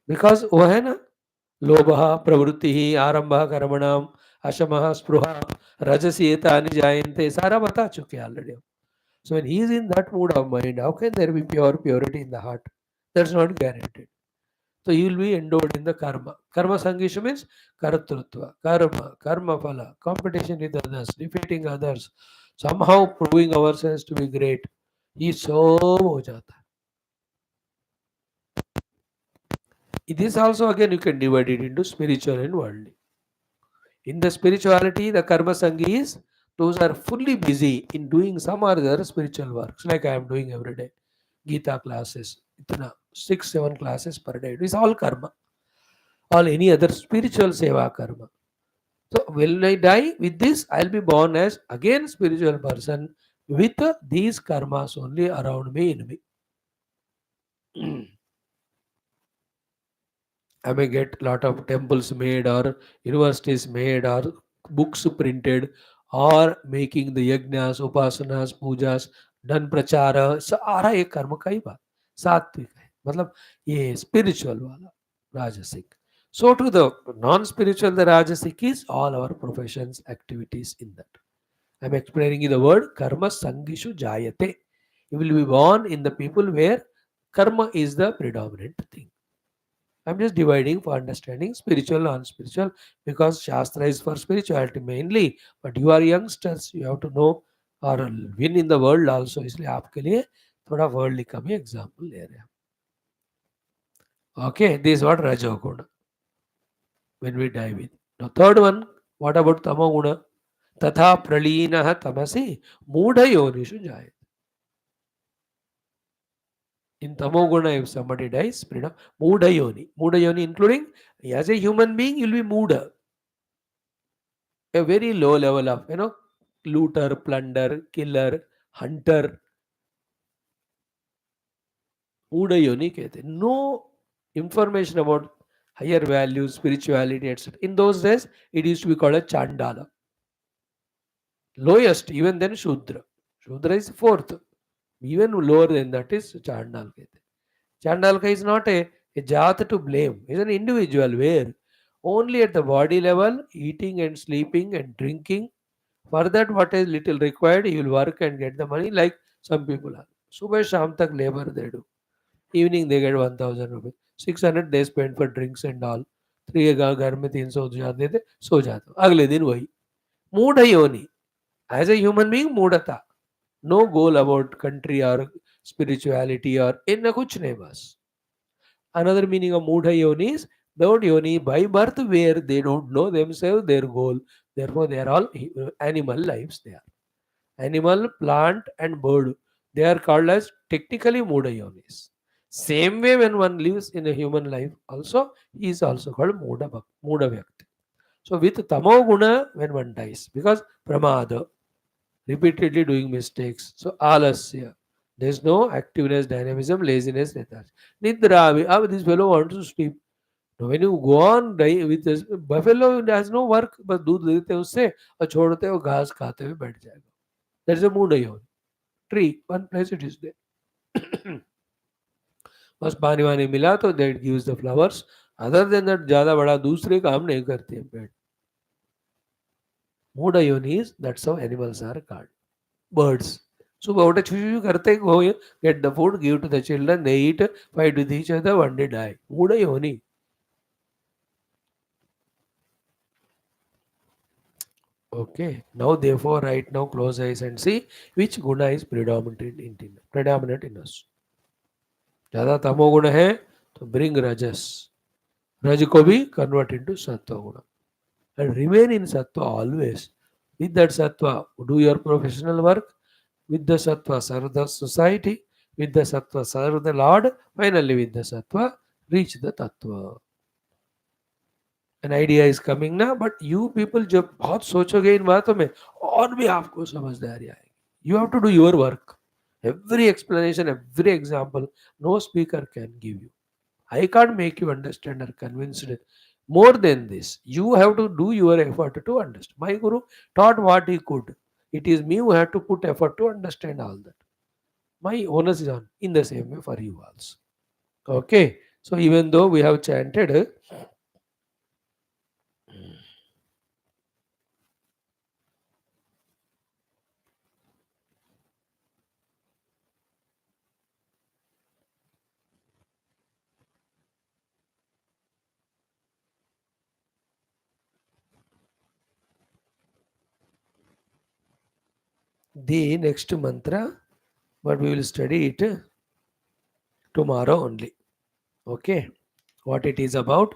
Because वो है ना लोभः प्रवृत्ति आरंभ कर्मणाम अशमः स्पृहा रजसी एतानि जायन्ते सारा बता चुके already. So when he is in that mood of mind, how can there be purity in the heart? That's not guaranteed. So you will be endowed in the karma. Karma sangisha means karatrutva, karma phala, competition with others, defeating others, somehow proving ourselves to be great. ये सब हो जाता है. This also again you can divide it into spiritual and worldly. In the spirituality, the karma sangi is those are fully busy in doing some or other spiritual works, like I am doing every day. Geetha classes, itna 6-7 classes per day. It is all karma. All any other spiritual seva karma. So when I die with this, I'll be born as again spiritual person with these karmas only around me in me. I may get lot of temples made or universities made or books printed or making the yajnas, upasanas, pujas, done prachara. सारा ये कर्म का ही बात सात्विक है मतलब ये spiritual वाला rajasic. So to the non-spiritual, the rajasic is all our professions, activities in that. I am explaining you the word karma sangishu jayate. You will be born in the people where karma is the predominant thing. I'm just dividing for understanding spiritual, non-spiritual, because Shastra is for spirituality mainly. But you are youngsters, you have to know or win in the world also. इसलिए आपके लिए थोड़ा worldly का भी example ले रहे हैं. Okay, this is what Rajoguna when we dive in. Now third one, what about Tamoguna? तथा प्रलीनः तमसि मूढ़योनिषु जायते. In Tamoguna, if somebody dies, Mudha Yoni including as a human being, you'll be Mudha. A very low level of, looter, plunder, killer, hunter. Mudha Yoni कहते. No information about higher values, spirituality, etc. In those days, it used to be called a Chandala. Lowest, even then Shudra. Shudra is fourth. Even lower than that is Chandal. Chandalka is not a jat to blame. He is an individual where only at the body level, eating and sleeping and drinking. For that, what is little required, he will work and get the money like some people are. Subah sham tak labor they do. Evening they get 1000 rupees. 600 they spend for drinks and all. 3 घर में 300 जाते थे सो जाते अगले दिन वही mood है योनी एज ए ह्यूमन बीइंग मूढ़ता नो गोल अबाउट कंट्री और spirituality or in kuch nahi bas. Another meaning of Mudha Yoni is third Yoni by birth where they don't know themselves, their goal. Therefore, they are all animal lives. They are animal, plant, and bird. They are called as technically Mudha Yonis. Same way when one lives in a human life, also he is also called Mudha Vyakti. So with Tamo Guna when one dies, because Pramada, repeatedly doing mistakes. So alasya. There is no activeness, dynamism, laziness, lethargy. Nidra. This fellow wants to sleep. Now when you go on with this buffalo has no work, बस दूध देते हैं उससे और छोड़ते हैं वो घास खाते हुए बैठ जाएगा. There is a mood on tree. One place it is there. बस पानी वानी मिला तो that gives the flowers. Other than that ज़्यादा बड़ा दूसरे काम नहीं करते हैं पेड़. Mood is that's how animals are called. Birds. सुबह उठे छू करते go get the food, give to the children, they eat, fight with each other, one day die. Mood yoni. Okay. Now therefore right now close eyes and see which guna is predominant in us. ज़्यादा तमो गुण है तो bring rajas. रज को भी convert into sattva guna. And remain in sattva always. With that sattva, do your professional work. With the sattva, serve the society. With the sattva, serve the Lord. Finally, with the sattva, reach the tattva. An idea is coming ना, but you people जब बहुत सोचोगे इन बातों में और भी आपको समझदारी आएगी. You have to do your work. Every explanation, every example, no speaker can give you. I can't make you understand or convinced more than this. You have to do your effort to understand. My guru taught what he could. It is me who have to put effort to understand all that. My onus is on in the same way for you also. Okay. So even though we have chanted the next mantra, but we will study it tomorrow only. Okay. What it is about?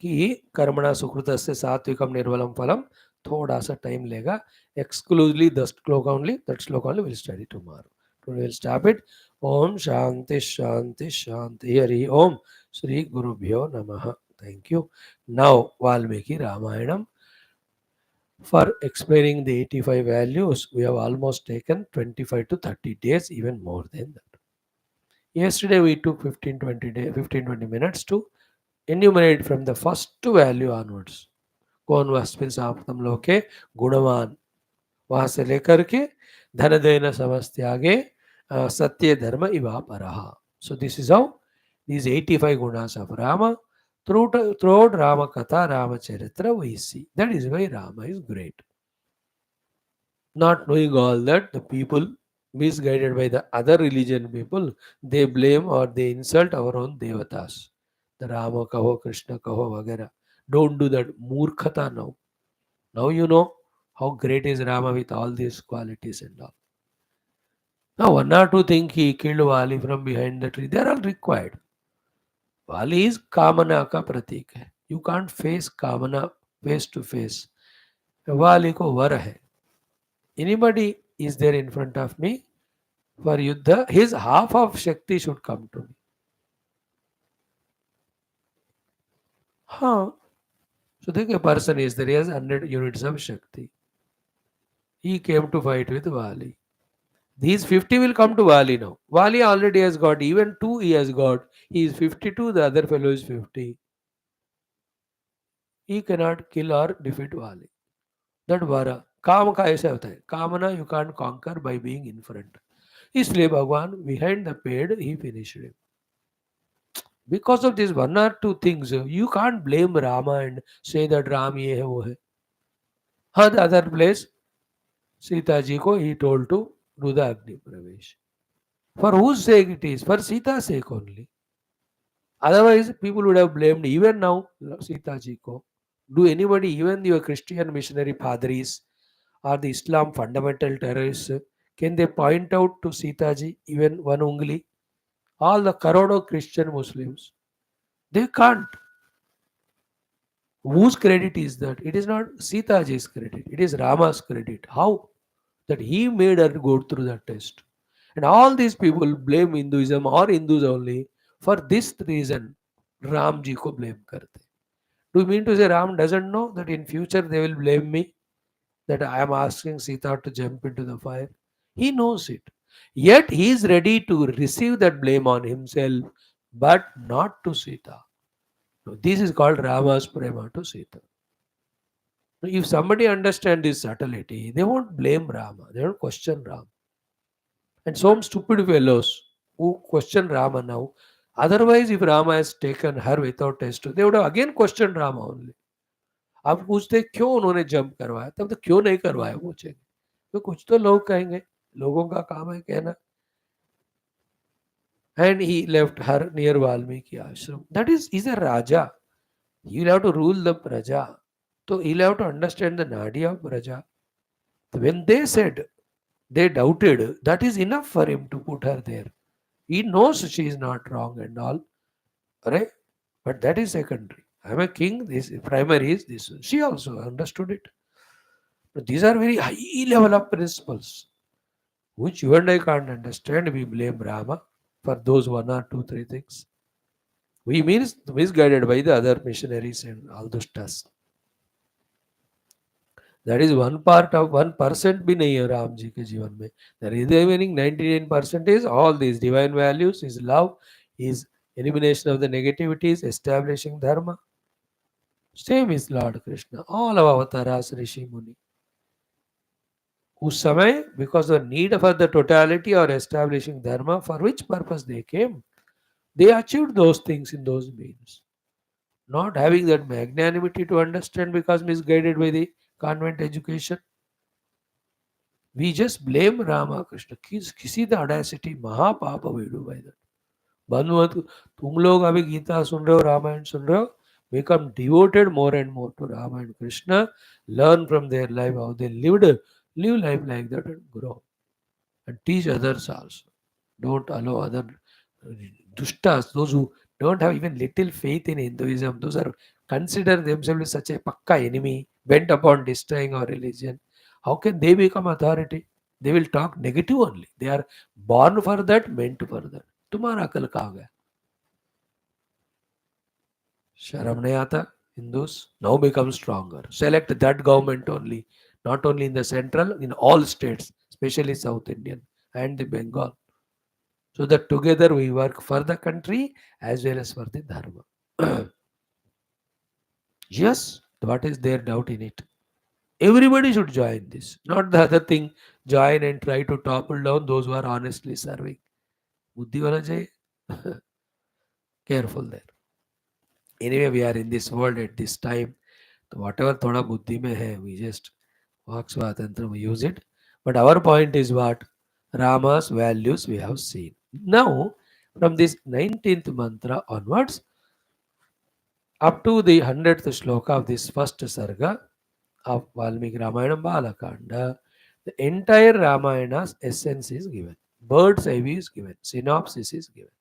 कि कर्मणा सुकृत से सात्विकम निर्मलम फलम. थोड़ा सा time लेगा. Exclusively the श्लोक only. That श्लोक only will study tomorrow. Today we'll stop it. Om Shanti Shanti Shanti. Hari Om Shri Gurubhyo Namaha. Thank you. Now Valmiki Ramayanam. For explaining the 85 values, we have almost taken 25 to 30 days, even more than that. Yesterday we took 15 20 minutes to enumerate from the first value onwards. कौन वास्पिन साप्तम लोके गुणवान, वहां से लेकर के धन then समस्त्यागे सत्य धर्म Eva परहा. So this is how these 85 gunas of Rama throughout Rama Katha, Rama Charitra we see. That is why Rama is great. Not knowing all that, the people misguided by the other religion people, they blame or they insult our own devatas. The Rama kaho, Krishna kaho, vagera. Don't do that. Murkhata now. Now you know how great is Rama with all these qualities and all. Now one or two think he killed Vali from behind the tree. They are all required. Vali is Kamana ka pratik hai. You can't face Kamana face to face. Vali ko var hai. Anybody is there in front of me for Yuddha, his half of Shakti should come to me. Huh. So think a person is there, he has 100 units of Shakti. He came to fight with Vali. These 50 will come to Vali now. Vali already has got, even 2 he has got. He is 52, the other fellow is 50. He cannot kill or defeat Vali. That Vara. काम का ऐसा होता है. कामना you can't conquer by being in front. इसलिए भगवान behind the paid he finished him. Because of this one or two things, you can't blame Rama and say that Ram ye hai wo hai. हाँ, the other place, Sita ji ko he told to do the Agni Pravesh. For whose sake it is? For Sita's sake only. Otherwise, people would have blamed even now Sita ji ko. Do anybody, even your Christian missionary padris or the Islam fundamental terrorists, can they point out to Sita ji even one ungli? All the crore Christian Muslims, they can't. Whose credit is that? It is not Sitaji's credit. It is Rama's credit. How? That he made her go through that test. And all these people blame Hinduism or Hindus only. For this reason, Ram ji ko blame karte. Do you mean to say Ram doesn't know that in future they will blame me? That I am asking Sita to jump into the fire? He knows it. Yet he is ready to receive that blame on himself, but not to Sita. No, this is called Rama's prema to Sita. If somebody understands this subtlety, they won't blame Rama. They won't question Rama. And some stupid fellows who question Rama now, otherwise if Rama has taken her without test, they would have again questioned Rama only. आप पूछते क्यों उन्होंने jump करवाया, तब तो क्यों नहीं करवाया पूछेंगे. तो कुछ तो लोग कहेंगे, लोगों का काम है कहना. And he left her near Valmiki ashram. That is, he's a Raja. He'll have to rule the Praja. So he'll have to understand the Nadi of Praja. When they said, they doubted, that is enough for him to put her there. He knows she is not wrong and all. Right? But that is secondary. I'm a king, this primary is this. She also understood it. But these are very high level of principles. which you and I can't understand, we blame Rama for those one or two, three things. We means misguided by the other missionaries and all those tasks. That is one part of 1% भी नहीं है राम जी के जीवन में. The remaining 99% is all these divine values, his love, his elimination of the negativities, establishing dharma. Same is Lord Krishna. All of avatars, Rishi Muni. उस समय because of the need for the totality or establishing dharma, for which purpose they came, they achieved those things in those means. Not having that magnanimity to understand because misguided by the convent education. We just blame Rama Krishna. किसी the audacity महापाप we do by that. बंधु तुम लोग अभी गीता सुन रहे हो, रामायण सुन रहे हो, become devoted more and more to Rama and Krishna. Learn from their life how they live life like that and grow. And teach others also. Don't allow other dushtas, those who don't have even little faith in Hinduism, those are consider themselves such a pakka enemy, bent upon destroying our religion. How can they become authority? They will talk negative only. They are born for that, meant for that. तुम्हारा अकल कहाँ गया? शर्म नहीं आता? Hindus now become stronger. Select that government only, not only in the central, in all states, especially South Indian and the Bengal. So that together we work for the country as well as for the dharma. Yes, what is their doubt in it? Everybody should join this, not the other thing. Join and try to topple down those who are honestly serving. बुद्धि होना चाहिए. Careful there. Anyway, we are in this world at this time. So whatever थोड़ा बुद्धि में है, we just walk स्वातंत्र, we use it. But our point is what? Rama's values we have seen. Now, from this 19th mantra onwards, up to the 100th shloka of this first sarga of Valmiki Ramayana Balakanda, the entire Ramayana's essence is given. Bird's eye view is given. Synopsis is given.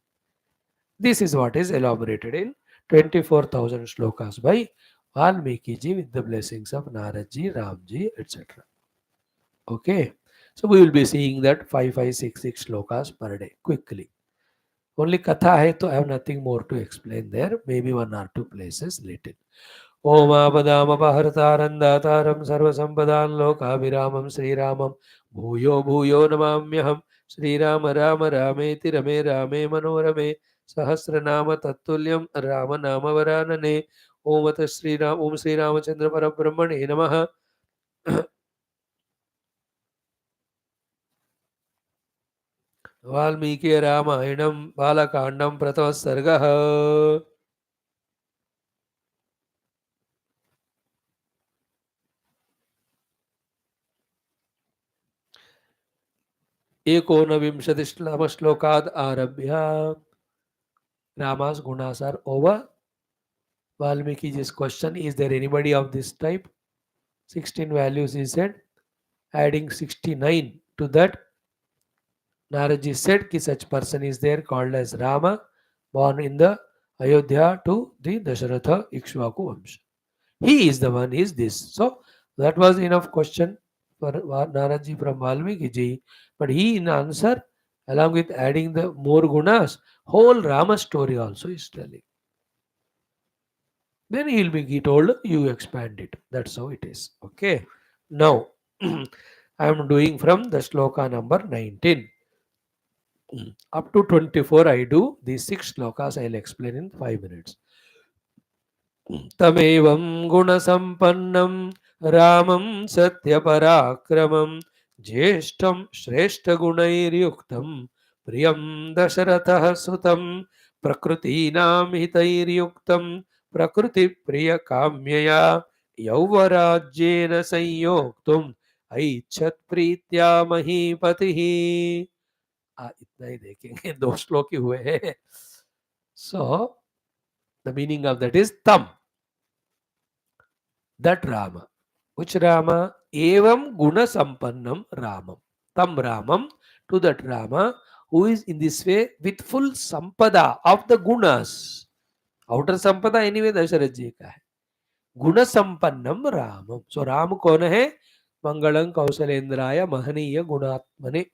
This is what is elaborated in 24,000 shlokas by Valmiki ji with the blessings of Narad ji, Ram ji, etc. Okay. So we will be seeing that 5, 5, 6 shlokas per day quickly. Only katha hai, so I have nothing more to explain there. Maybe one or two places little. Om Abadamapaharatarandataram Sarvasampadan Lokaviramam Sri Ramam Bhuyo Bhuyo Namamyaham Sri Rama Rama Rameti Rame Rame Manorame Sahasranama Tatulyam Rama Nama Varanane Om At Sri Ram Om Sri Ramachandra Parabrahmane Namaha. Valmiki रामायणं बालकांडं प्रथमः सर्गः एकोनविंशतिश्लोकात् आरभ्य. Rama's gunas are over. Valmiki's question, is there anybody of this type? 16 values he said, adding 69 to that. Naraji said ki such person is there called as Rama, born in the Ayodhya to the Dasharatha Ikshvaku Vamsha. He is the one, is this. So that was enough question for Naraji from Valmiki ji. But he in answer, along with adding the more gunas, whole Rama story also is telling. Then he will be told, you expand it. That's how it is. Okay. Now, I am doing from the shloka number 19. Up to 24 I do. These 6 shlokas I will explain in 5 minutes. तमेवं गुणसम्पन्नं रामं सत्यपराक्रमं ज्येष्ठं श्रेष्ठगुणैर्युक्तं प्रियं दशरथः सुतं प्रकृतीनां हितैर्युक्तं प्रकृतिप्रियकाम्यया यौवराज्येन संयोक्तुम् ऐच्छत्प्रीत्या महीपतिः. इतना ही देखेंगे, 2 श्लोक ही हुए हैं. So the meaning of that is tam, that Rama. Which Rama? Evam guna sampannam Ramam. Tam Ramam, to that Rama who is in this way with full sampada of the gunas. Outer sampada anyway Dasharat ji ka hai. Guna sampannam Ramam. So Ram कौन है? मंगलम कौशलेंद्राय महनीय गुणात्मने.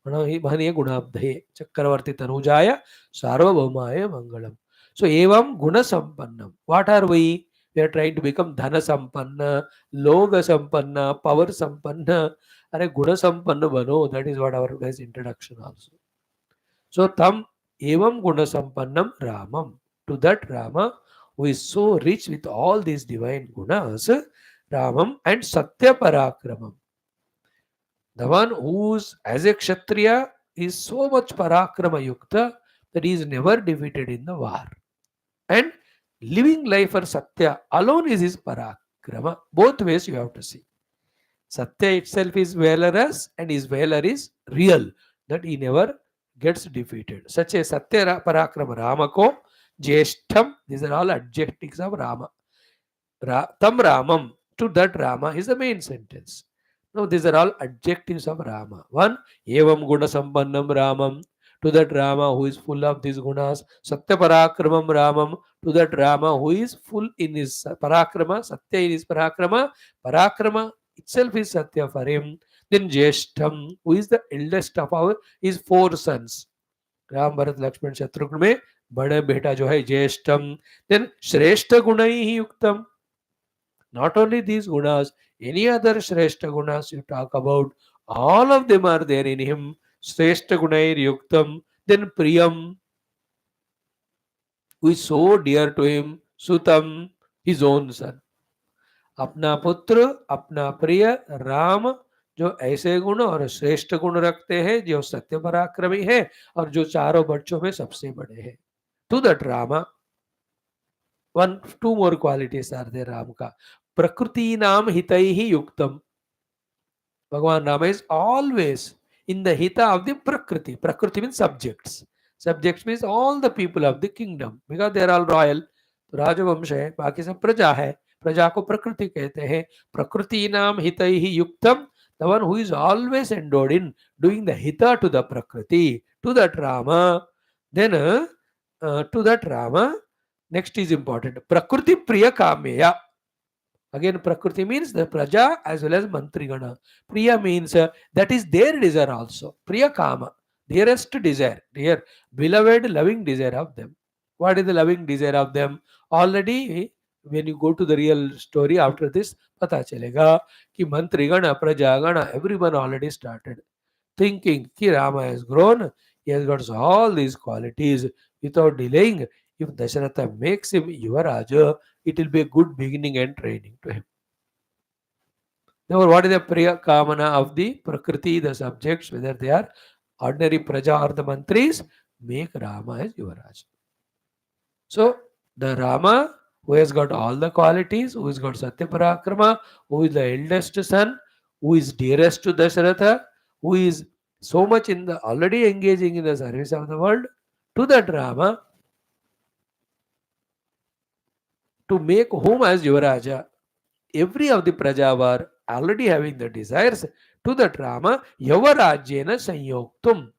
महनीय गुणाब्धये चक्रवर्ती तनुजाय सार्वभौमाय मंगलम. So evam guna sampanna. What are we? We are trying to become dhana sampanna, loga sampanna, power sampanna. Are guna sampanna bano. That is what our guys introduction also. So tam evam guna sampannam Ramam. To that Rama who is so rich with all these divine gunas, Ramam and Satya Parakramam. The one who's as a Kshatriya is so much Parakrama Yukta that he is never defeated in the war. And living life for Satya alone is his Parakrama. Both ways you have to see. Satya itself is valorous and his valor is real, that he never gets defeated. Such a Satya Parakrama Ramako, Jeshtham, these are all adjectives of Rama. Tam Ramam, to that Rama is the main sentence. Now these are all adjectives of Rama. One, Evam Guna Sampannam Ramam, to that Rama who is full of these gunas. Satya Parakramam Ramam, to that Rama who is full in his Parakrama, Satya in his Parakrama. Parakrama itself is Satya for him. Then Jeshtham, who is the eldest of our his four sons. Ram Bharat Lakshman Shatrughan में बड़े बेटा जो है ज्येष्ठम. Then श्रेष्ठ गुण ही युक्तम. Not only these gunas, any other Shrestha gunas you talk about, all of them are there in him. Shrestha gunair yuktam, then Priyam, who is so dear to him, Sutam, his own son. अपना पुत्र, अपना प्रिय राम, जो ऐसे गुण और श्रेष्ठ गुण रखते हैं, जो सत्य पराक्रमी है और जो चारों बच्चों में सबसे बड़े हैं. To that Rama, two more qualities are there Ram ka. Prakriti naam hitaihi yuktam. Bhagavan Rama is always in the hita of the Prakriti. Prakriti means subjects. Subjects means all the people of the kingdom. Because they are all royal. तो राजवंश है, बाकी सब प्रजा है. प्रजा को प्रकृति कहते हैं. प्रकृति नाम hitaihi yuktam. The one who is always endowed in doing the hita to the Prakriti. To that Rama. Then to that Rama, next is important. Prakriti Priya Kameya. Again, Prakriti means the Praja as well as Mantrigana. Priya means that is their desire also. Priya Kama, dearest desire, dear, beloved, loving desire of them. What is the loving desire of them? Already, when you go to the real story after this, pata chalega ki Mantrigana, Prajagana, everyone already started thinking ki Rama has grown, he has got all these qualities. Without delaying, if Dasharatha makes him Yuvaraja, it will be a good beginning and training to him. Therefore, what is the Priya Kamana of the Prakriti, the subjects, whether they are ordinary Praja or the Mantris, make Rama as Yuvaraj. So, the Rama who has got all the qualities, who has got Satya Parakrama, who is the eldest son, who is dearest to Dasharatha, who is so much in the already engaging in the service of the world, to that Rama, to make whom as Yuvaraja. Every of the Praja were already having the desires. To that Rama, Yavarajyena Sanyoktum,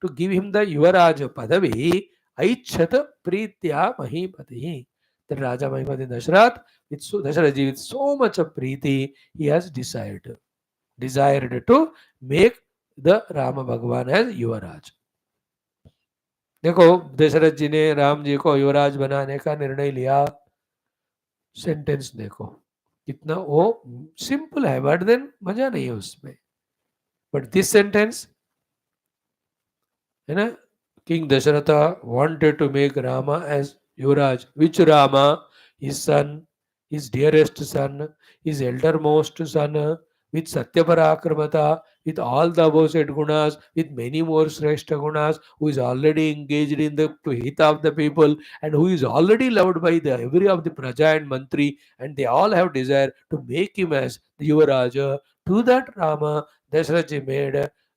to give him the Yuvaraja Padavi, Aichata Pritya Mahipati. The Raja Mahipati Dashrath, Dasharaji with so much of Priti, he has desired to make the Rama Bhagavan as Yuvaraj. देखो दशरथ जी ने राम जी को युवराज बनाने का निर्णय लिया. Sentence देखो कितना वो सिंपल है, बट देन मजा नहीं है उसमें. बट दिस सेंटेंस है ना, king Dashrath wanted to make Rama as yuvraj. Which Rama? His son, his dearest son, his eldermost son, with Satya Parakramata, with all the above said gunas, with many more Shrestha gunas, who is already engaged in the hita of the people, and who is already loved by the every of the Praja and Mantri, and they all have desire to make him as the Yuvaraja. To that Rama, Dasharatha made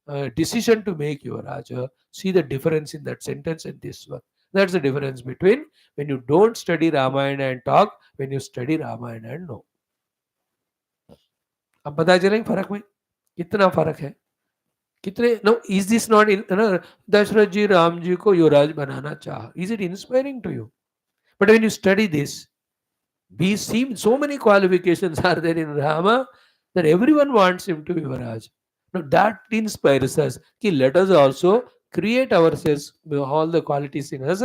a decision to make Yuvaraja. See the difference in that sentence and this one. That's the difference between when you don't study Ramayana and talk, when you study Ramayana and know. अब पता चलेंगे फर्क में कितना फर्क है, कितने. No, is this not in Dasharath ji Ram ji को युवराज बनाना चाह, is it inspiring to you? But when you study this, we see so many qualifications are there in Rama that everyone wants him to be Yuvaraj. Now that inspires us. Let us also create ourselves with all the qualities in us,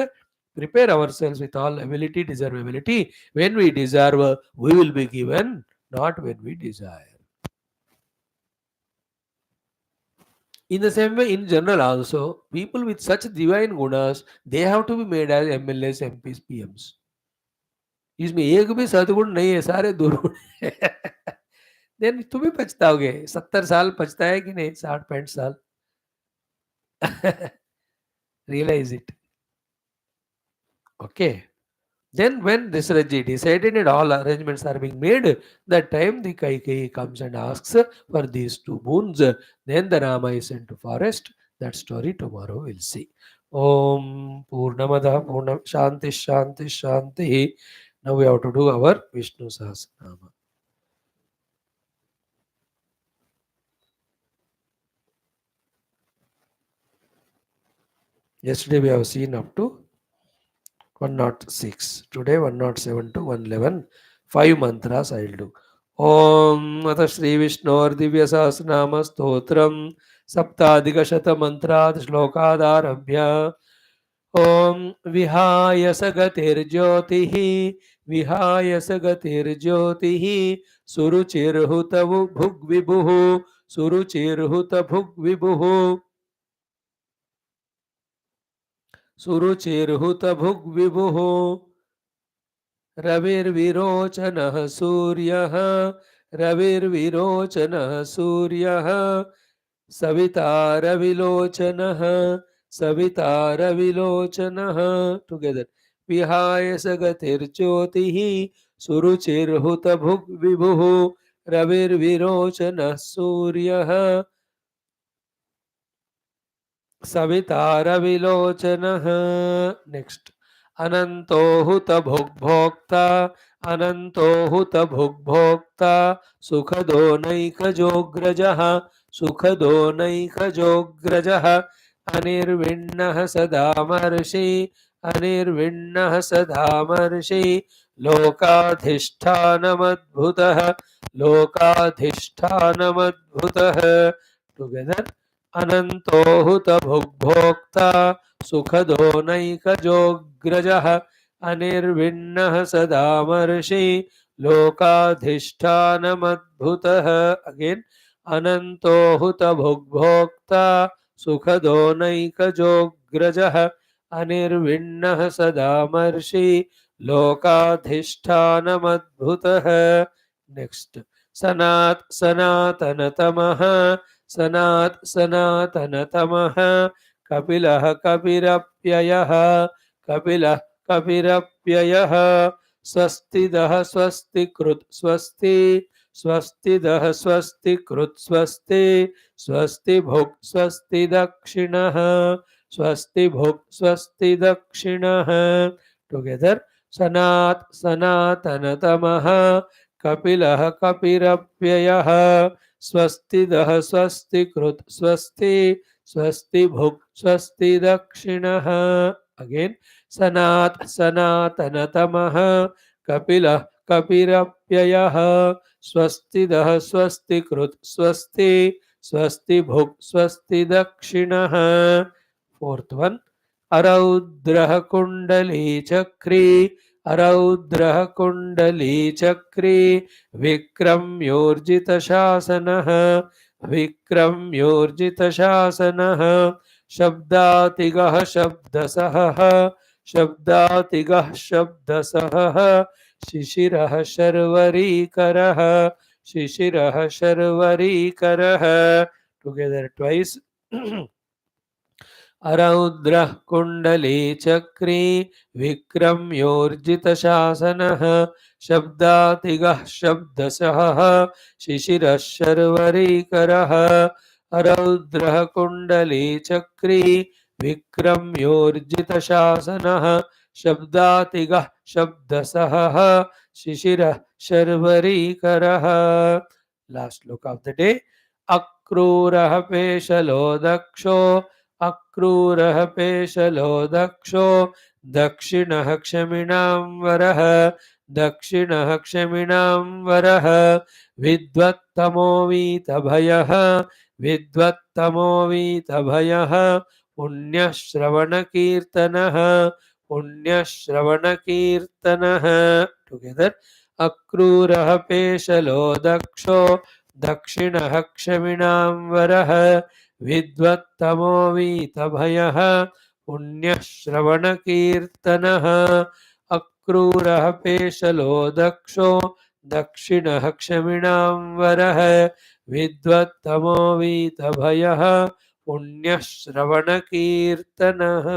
prepare ourselves with all ability, deservability. When we deserve, we will be given, not when we desire. In the same way, in general also, people with such divine gunas, they have to be made as MLAs, MPs, PMs. इसमें एक भी सदगुण नहीं है, सारे दुर्गुण है। Then तुम भी पछताओगे। 70 साल पछता है कि नहीं? 60-65 साल। Realize it. Okay. Then when Dasarath decided and all arrangements are being made, that time the Kaikeyi comes and asks for these two boons. Then the Rama is sent to forest. That story tomorrow we'll see. Om Purnamada Purnam Shanti Shanti Shanti. Now we have to do our Vishnu Sahasranama. Yesterday we have seen up to 106. Today 107 to 111. 5 mantras I'll do. Om Ata Shri Vishnu Divya Sahasranama Stotram Saptadika Mantrad Shlokadharabhya. Om Vihaya Sagatir Jyotihi Vihaya Sagatir Jyotihi Suruchirhutavu Bhug Vibhuhu Suruchirhuta Bhug Vibhuhu Suruchirhuta Bhug Vibhuhu रविर्विरोचनः सूर्यः रविर्विरोचनः सूर्यः सवितारविलोचनः सवितारविलोचनः together विहाय सगतिर्ज्योतिः सुरुचिर्हुतभुग्विभुः रविर्विरोचनः सूर्यः सवितारविलोचनः next अनंतो हुत भुग्भोक्ता अनंतो हुत भुग्भोक्ता सुखदो नैकजोग्रजः सुखदो नैकजोग्रजः अनिर्विण्णः सदामर्षि अनिर्विण्णः सदामर्षि लोकाधिष्ठानमद्भुतः लोकाधिष्ठानमद्भुतः together अनंतो हुत भुग्भोक्ता सुखदो नैकजोग्रजः अनिर्विण्णः सदामर्षि लोकाधिष्ठानमद्भुतः again अनंतो हुत भुग्भोक्ता सुखदो नैकजोग्रजः अनिर्विण्णः सदामर्षि लोकाधिष्ठानमद्भुतः next सनातनतमः सनातनतमः कपिलः कपिरप्ययः कपिलः कपिरप्ययः स्वस्तिदः स्वस्तिकृत् स्वस्ति स्वस्तिदः स्वस्तिकृत् स्वस्ति स्वस्ति भुक् स्वस्ति दक्षिणः स्वस्ति भुक् स्वस्ति दक्षिणः टुगेदर सनातनतमः कपिलः कपिरप्ययः स्वस्तिदः स्वस्तिकृत् स्वस्ति स्वस्ति भुक् स्वस्ति दक्षिणः अगेन सनातनतमः कपिलः कपिरप्ययः स्वस्तिदः स्वस्तिकृत् स्वस्ति स्वस्ति भुक् स्वस्ति दक्षिणः फोर्थ वन अरौद्रः कुण्डली चक्री अरौद्रः कुण्डली चक्री विक्रम्योर्जितशासनः विक्रम्योर्जितशासनः शब्दातिगः शब्दसहः शब्दातिगः शब्दसहः शिशिरः शर्वरीकरः शिशिरः शर्वरीकरः टुगेदर ट्वाइस अरौद्रः कुण्डली चक्री विक्रम्योर्जितशासनः शब्दातिगः शब्दसहः शिशिरः शर्वरीकरः अरौद्रः कुण्डली चक्री विक्रम्योर्जितशासनः शब्दातिगः शब्दसहः शिशिरः शर्वरीकरः लास्ट श्लोक ऑफ द डे अक्रूरः पेशलो दक्षो अक्रूरः पेशलो दक्षो दक्षिणः क्षमिणां वरः दक्षिणः क्षमिणां वरः विद्वत्तमो वीतभयः विद्वत्तमो वीतभयः पुण्यश्रवणकीर्तनः पुण्यश्रवणकीर्तनः टुगेदर अक्रूरः पेशलो दक्षो दक्षिणः क्षमिणां वरः विद्वत्तमो वीतभयः पुण्यश्रवणकीर्तनः अक्रूरः पेशलो दक्षो दक्षिणः क्षमिणां वरः विद्वत्तमो वीतभयः पुण्यश्रवणकीर्तनः.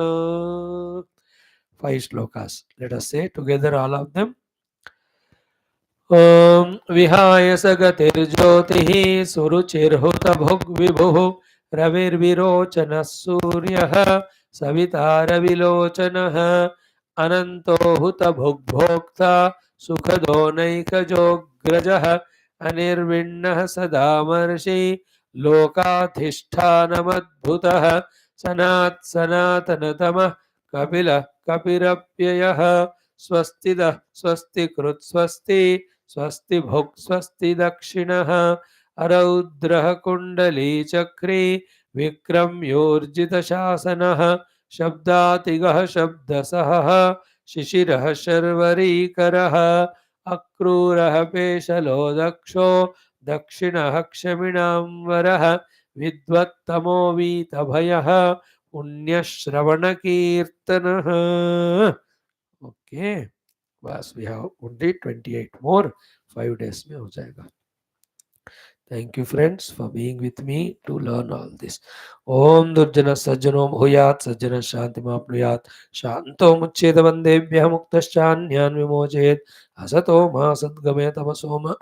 5 shlokas. Let us say together all of them. ॐ विहाय स गतिर्ज्योतिः सुरुचिर्हुतभुग्विभुः रविर्विरोचनः सूर्यः सवितारविलोचनः अनन्तो हुतभुग्भोक्ता सुखदो नैकजोऽग्रजः अनिर्विण्णः सदामर्षि लोकाधिष्ठानमद्भुतः सनातनतमः कपिलः कपिरप्ययः स्वस्तिदः स्वस्तिकृत् स्वस्ति स्वस्ति भुक् स्वस्ति दक्षिणः अरौद्रः कुण्डली चक्री विक्रम्योर्जितशासनः शब्दातिगः शब्दसहः शिशिरः शर्वरीकरः अक्रूरः पेशलो दक्षो दक्षिणः क्षमिणां वरः विद्वत्तमो वीतभयः पुण्यश्रवणकीर्तनः. ओके, बस we have only 28 more. 5 days में हो जाएगा. Thank you friends for being with me to learn all this. Om Durjana Sajjano Bhuyat Sajjana Shanti Mapnuyat Shanto Muccheda Vandebhya Muktaschanyan Vimochayet Asato Ma Sadgamaya Tamasoma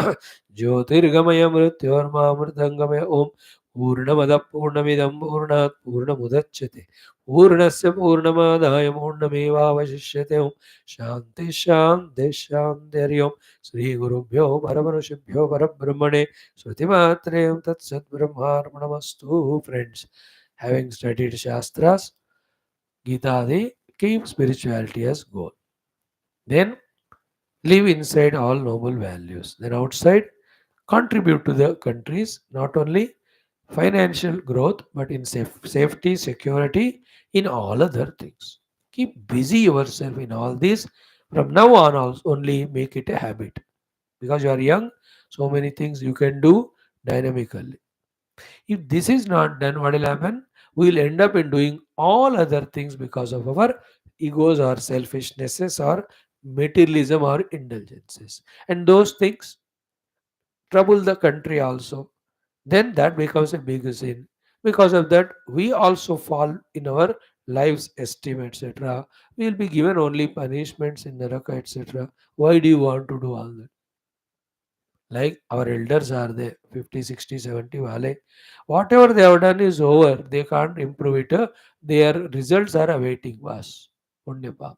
Jyotirgamaya Mrityorma Mritangamaya Om Purnamada Purnamidam Purnat Purnamudachyate Purnasya Purnamadaya Purnamevavashishyate Om Shanti Shanti Shanti Hari Om Sri Gurubhyo Paramanushabhyo Parabrahmane Shrutimatre Tat Sat Brahmarpanamastu. Friends, having studied Shastras, Gita Adi, keep spirituality as goal. Then live inside all noble values. Then outside, contribute to the countries, not only financial growth, but in safety, security, in all other things. Keep busy yourself in all this. From now on, also, only make it a habit. Because you are young, so many things you can do dynamically. If this is not done, what will happen? We will end up in doing all other things because of our egos or selfishnesses or materialism or indulgences. And those things trouble the country also. Then that becomes a big sin. Because of that, we also fall in our lives esteem, etc. We will be given only punishments in Naraka, etc. Why do you want to do all that? Like our elders are there, 50, 60, 70 wale. Whatever they have done is over. They can't improve it. Their results are awaiting us. Punya.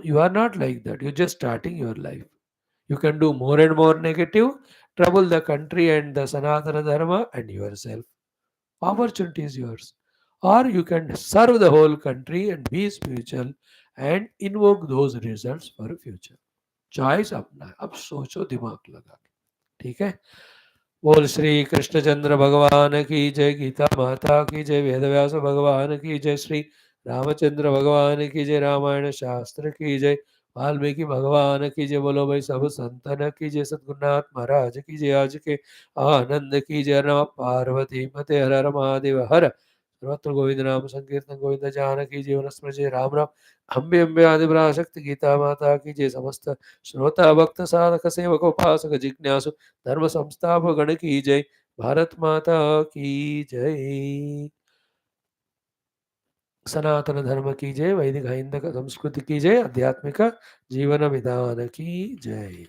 You are not like that. You're just starting your life. You can do more and more negative, trouble the country and the Sanatana Dharma and yourself. Opportunity is yours. Or you can serve the whole country and be spiritual and invoke those results for future. Choice अपना है. अब सोचो दिमाग लगा के. ठीक है. बोल श्री कृष्णचंद्र भगवान की जय. गीता माता की जय. वेदव्यास भगवान की जय. श्री रामचंद्र भगवान की जय. रामायण शास्त्र की जय. वाल्मीकि भगवान की जय. बोलो भाई सब संतन की जय. सद्गुरुनाथ महाराज की जय. आज के आनंद की जय. नमः पार्वती पते हर हर महादेव हर. सर्वत्र गोविंद नाम संकीर्तन गोविंद जानकी जीवन स्मृति राम राम. अम्बे अम्बे आदिपराशक्ति गीता माता की जय. समस्त श्रोता भक्त साधक सेवक उपासक जिज्ञासु धर्म संस्थापक गण की जय. भारत माता की जय. सनातन धर्म की जय. वैदिक हिंदक संस्कृति की जय. आध्यात्मिक जीवन विधान की जय.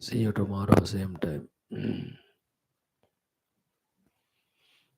See you tomorrow, same time.